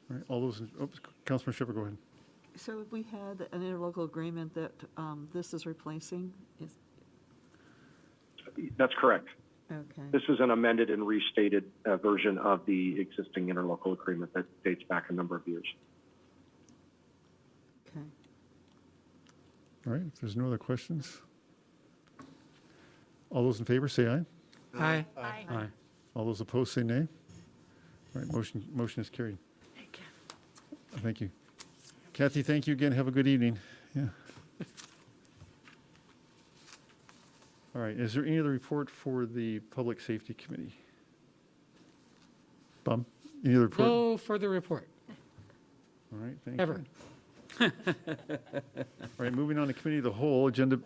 All right, all those, Councilman Shepherd, go ahead. So we had an interlocal agreement that this is replacing? That's correct. Okay. This is an amended and restated version of the existing interlocal agreement that dates back a number of years. Okay. All right, if there's no other questions, all those in favor say aye. Aye. Aye. Aye. All those opposed say nay. All right, motion is carried. Thank you. Kathy, thank you again. Have a good evening. Yeah. All right, is there any other report for the Public Safety Committee? Bob, any other report? No further report, All right, thank ever. you. All right, moving on to Committee of the Whole, agenda,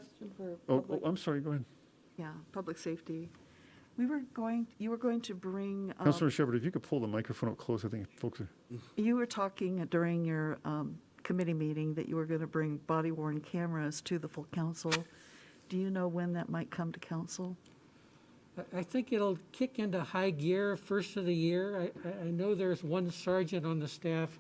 I'm sorry, go ahead. Yeah, public safety. You were going to bring, Councilor Shepherd, if you could pull the microphone up close, I think folks are, you were talking during your committee meeting that you were going to bring body-worn cameras to the full council. Do you know when that might come to council? I think it'll kick into high gear first of the year. I know there's one sergeant on the staff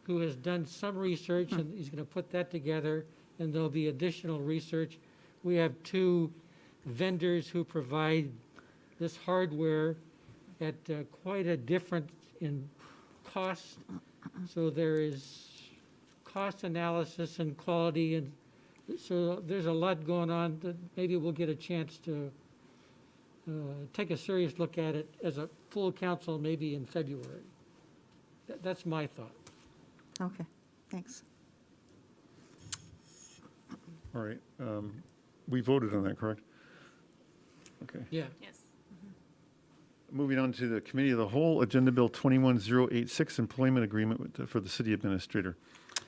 who has done some research, and he's going to put that together, and there'll be additional research. We have 2 vendors who provide this hardware at quite a difference in cost. So there is cost analysis and quality, and so there's a lot going on that maybe we'll get a chance to take a serious look at it as a full council maybe in February. That's my thought. Okay, thanks. all right. We voted on that, correct? Okay. Yeah. Yes. Moving on to the Committee of the Whole, Agenda Bill 21086, Employment Agreement for the City Administrator.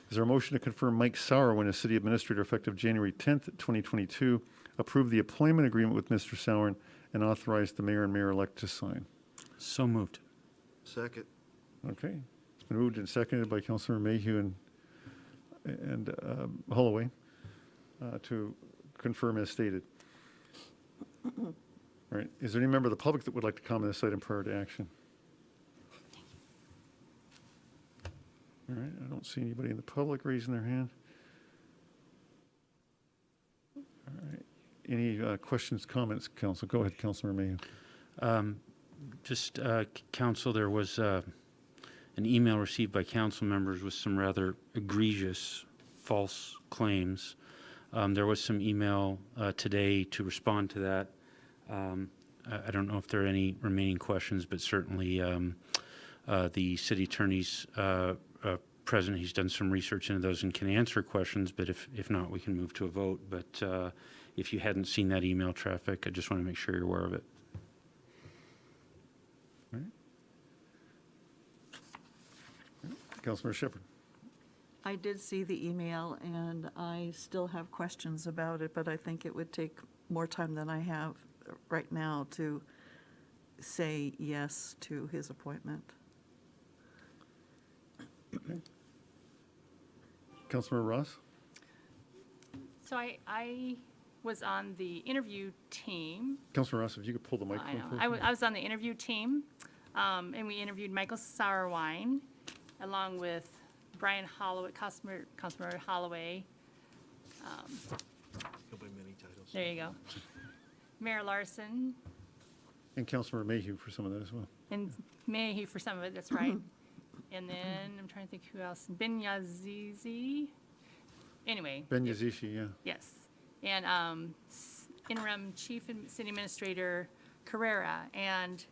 Is there a motion to confirm Mike Sauerwin as City Administrator effective January 10th, 2022, approve the employment agreement with Mr. Sauerwin, and authorize the mayor and mayor-elect to sign? So moved. Second. Okay. It's been moved and seconded by Councilor Mayhew and Holloway to confirm as stated. All right. Is there any member of the public that would like to comment on this item prior to action? All right. I don't see anybody in the public raising their hand. All right. Any questions, comments, Council? Go ahead, Councilor Mayhew. Council, there was an email received by council members with some rather egregious false claims. There was some email today to respond to that. I don't know if there are any remaining questions, but certainly the city attorney's present. He's done some research into those and can answer questions, but if not, we can move to a vote. But if you hadn't seen that email traffic, I just want to make sure you're aware of it. Councilmember Shepherd. I did see the email, and I still have questions about it, but I think it would take more time than I have right now to say yes to his appointment. Councilmember Ross? So I was on the interview team. Councilmember Ross, if you could pull the I microphone. know. closer. I was on the interview team, and we interviewed Michael Sauerwein, along with Brian Holloway, Councilmember Holloway. Go by many titles. There you go. Mayor Larson And Councilmember Mayhew for some of that as well. and Mayhew for some of it, that's right. And then, I'm trying to think who else, Ben Yazizi. Anyway. Ben Yazishi, yeah. Yes. And interim chief and city administrator Carrera. And,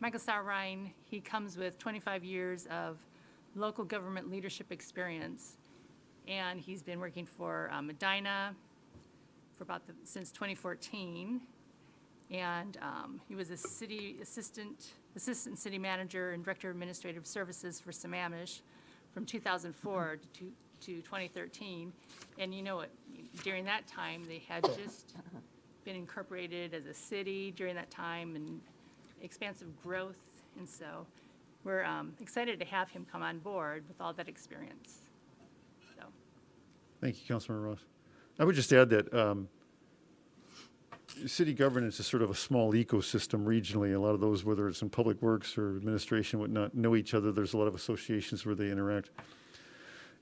Michael Sauerwein, he comes with 25 years of local government leadership experience. And he's been working for Medina for since 2014. And he was a assistant city manager and director of administrative services for Sammamish from 2004 to 2013. And during that time, they had just been incorporated as a city during that time and expansive growth. And so we're excited to have him come on board with all that experience. So. Thank you, Councilmember Ross. I would just add that city governance is sort of a small ecosystem regionally. A lot of those, whether it's in public works or administration, whatnot, know each other. There's a lot of associations where they interact.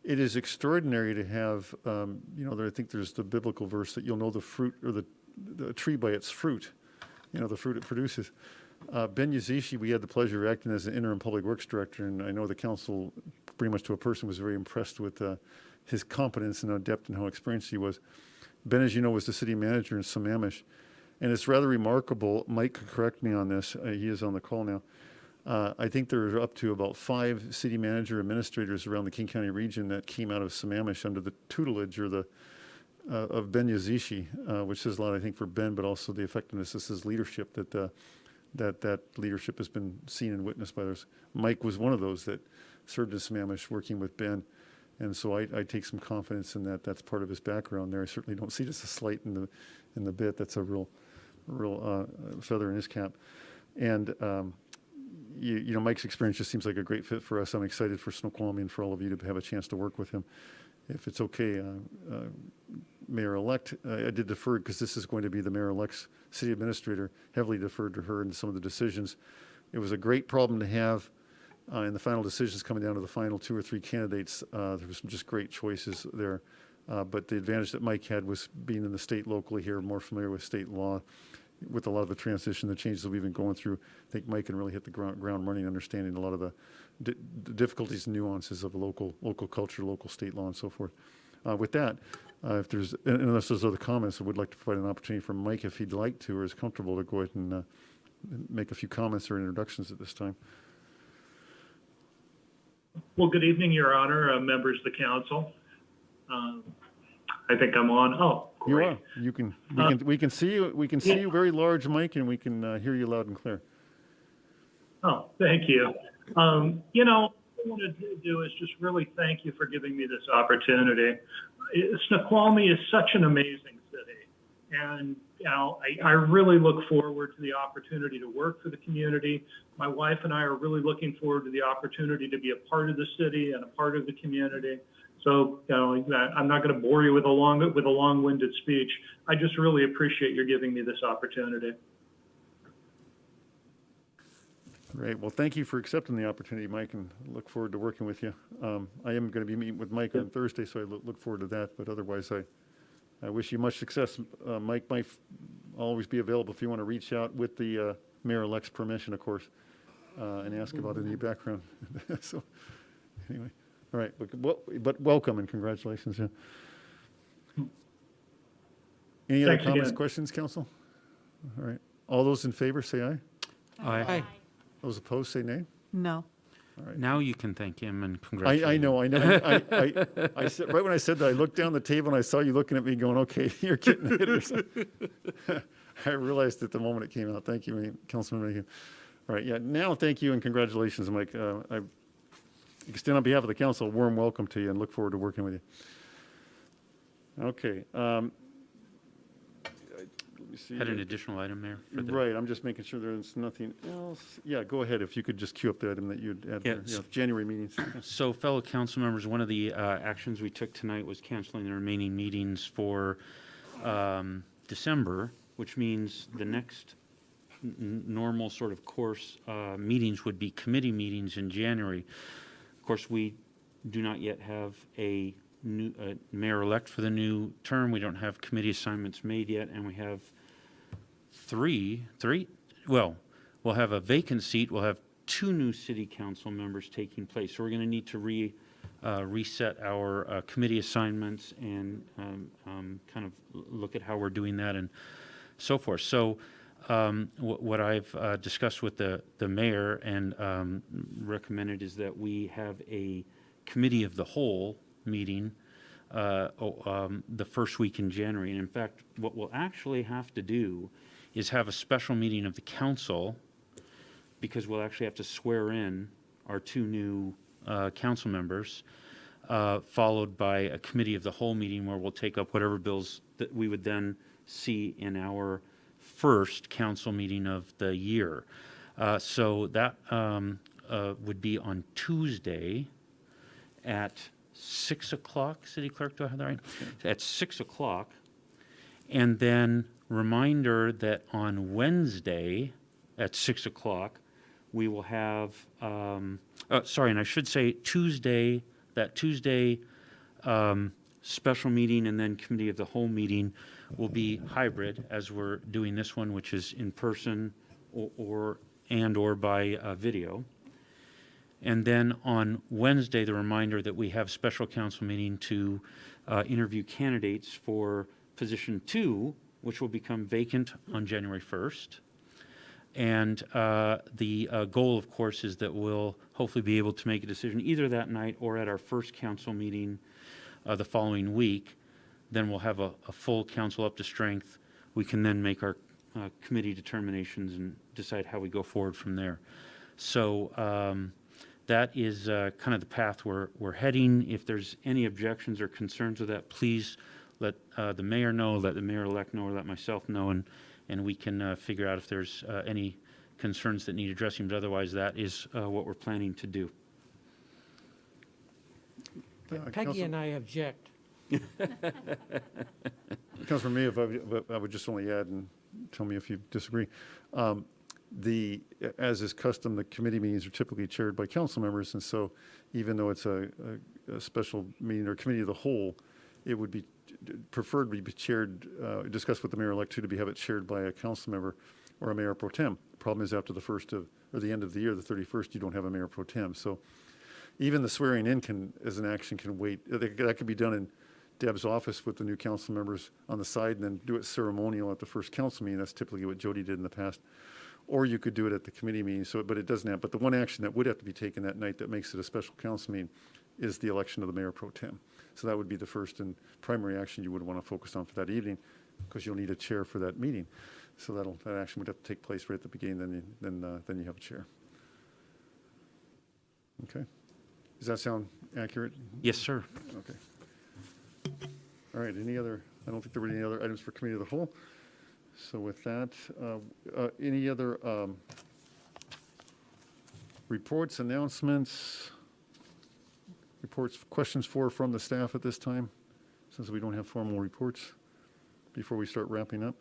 It is extraordinary to have, I think there's the biblical verse that you'll know the fruit or the tree by its fruit, the fruit it produces. Ben Yazishi, we had the pleasure of acting as an interim public works director, and I know the council, pretty much to a person, was very impressed with his competence and how adept and how experienced he was. Ben, as you know, was the city manager in Sammamish, and it's rather remarkable. Mike could correct me on this. He is on the call now. I think there are up to about 5 city manager administrators around the King County region that came out of Sammamish under the tutelage or of Ben Yazishi, which says a lot, I think, for Ben, but also the effectiveness of his leadership that leadership has been seen and witnessed by others. Mike was one of those that served in Sammamish working with Ben. And so I take some confidence in that. That's part of his background there. I certainly don't see it as a slight in the bit. That's a real feather in his cap. And Mike's experience just seems like a great fit for us. I'm excited for Snoqualmie and for all of you to have a chance to work with him. If it's okay, Mayor-elect, I did defer because this is going to be the Mayor-elect's city administrator, heavily deferred to her in some of the decisions. It was a great problem to have. In the final decisions coming down to the final 2 or 3 candidates, there was some just great choices there. But the advantage that Mike had was being in the state locally here, more familiar with state law, with a lot of the transition, the changes that we've been going through. I think Mike can really hit the ground running, understanding a lot of the difficulties and nuances of local culture, local state law, and so forth. With that, unless there's other comments, I would like to provide an opportunity for Mike, if he'd like to or is comfortable, to go ahead and make a few comments or introductions at this time. Well, good evening, Your Honor, members of the council. I think I'm on. Oh, great. You are. We can see you. We can see you very large, Mike, and we can hear you loud and clear. Oh, thank you. What I wanted to do is just really thank you for giving me this opportunity. Snoqualmie is such an amazing city, and I really look forward to the opportunity to work for the community. My wife and I are really looking forward to the opportunity to be a part of the city and a part of the community. So, I'm not going to bore you with a long-winded speech. I just really appreciate your giving me this opportunity. Great. Well, thank you for accepting the opportunity, Mike, and look forward to working with you. I am going to be meeting with Mike on Thursday, so I look forward to that. But otherwise, I wish you much success. Mike might always be available if you want to reach out with the mayor-elect's permission, of course, and ask about any background. So, anyway, all right. But welcome and congratulations. Yeah. Any other Thanks comments, again. questions, council? All right. All those in favor, say aye. Aye. Those opposed, say nay. No. Now you can thank him and congratulate I him. know. I said, right when I said that, I looked down the table and I saw you looking at me going, okay, you're getting it. Or something. I realized at the moment it came out. Thank you, Councilman Mayhew. All right, yeah, now thank you and congratulations, Mike. extend on behalf of the council, a warm welcome to you and look forward to working with you. Okay. Let me see. Had an additional item, Mayor? for the- Right, I'm just making sure there's nothing else. Yeah, go ahead, if you could just queue up the item that you'd add, there. Yes. Yeah, January meetings. So fellow council members, one of the actions we took tonight was canceling the remaining meetings for December, which means the next normal sort of course meetings would be committee meetings in January. Of course, we do not yet have a new mayor-elect for the new term. We don't have committee assignments made yet, and we have well, we'll have a vacant seat. We'll have 2 new city council members taking place. So we're going to need to reset our committee assignments and kind of look at how we're doing that and so forth. So what I've discussed with the mayor and recommended is that we have a committee of the whole meeting the first week in January. And in fact, what we'll actually have to do is have a special meeting of the council, because we'll actually have to swear in our 2 new council members, followed by a committee of the whole meeting where we'll take up whatever bills that we would then see in our first council meeting of the year. So that would be on Tuesday at 6 o'clock. City Clerk, do I have that right? At 6 o'clock. And then reminder that on Wednesday at 6 o'clock, we will have, and I should say Tuesday, special meeting and then committee of the whole meeting will be hybrid, as we're doing this one, which is in person or by video. And then on Wednesday, the reminder that we have special council meeting to interview candidates for position 2, which will become vacant on January 1st. And the goal, of course, is that we'll hopefully be able to make a decision either that night or at our first council meeting the following week. Then we'll have a full council up to strength. We can then make our committee determinations and decide how we go forward from there. So that is kind of the path we're heading. If there's any objections or concerns with that, please let the mayor know, let the mayor-elect know, or let myself know, and we can figure out if there's any concerns that need addressing. But otherwise, that is what we're planning to do. Peggy and I object. Councilman May, if I would just only add, and tell me if you disagree. As is custom, the committee meetings are typically chaired by council members, and so even though it's a special meeting or committee of the whole, it would be preferred to be chaired, discussed with the mayor-elect too, to have it chaired by a council member or a mayor pro tem. The problem is after the the end of the year, the 31st, you don't have a mayor pro tem. So even the swearing in as an action can wait. That could be done in Deb's office with the new council members on the side, and then do it ceremonial at the first council meeting. That's typically what Jody did in the past. Or you could do it at the committee meeting. But it doesn't have. But the one action that would have to be taken that night that makes it a special council meeting is the election of the mayor pro tem. So that would be the first and primary action you would want to focus on for that evening, because you'll need a chair for that meeting. So that action would have to take place right at the beginning. Then you have a chair. Okay. Does that sound accurate? Yes, sir. Okay. All right. I don't think there were any other items for committee of the whole. So with that, any other reports, announcements, reports, questions from the staff at this time, since we don't have formal reports, before we start wrapping up?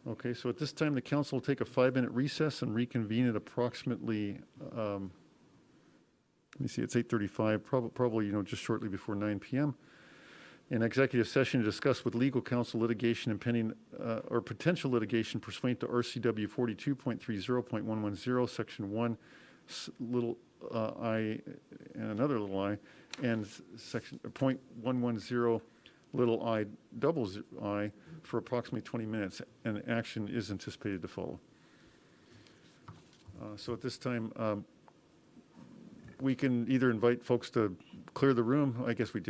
Okay, so at this time, the council will take a 5-minute recess and reconvene at approximately, let me see, it's 8:35, probably, just shortly before 9 p.m. In executive session to discuss with legal counsel litigation and pending or potential litigation pursuant to RCW 42.30.110, Section 1, little I and another little I, and Section .110, little I, double I, for approximately 20 minutes, and action is anticipated to follow. So at this time, we can either invite folks to clear the room. I guess we did.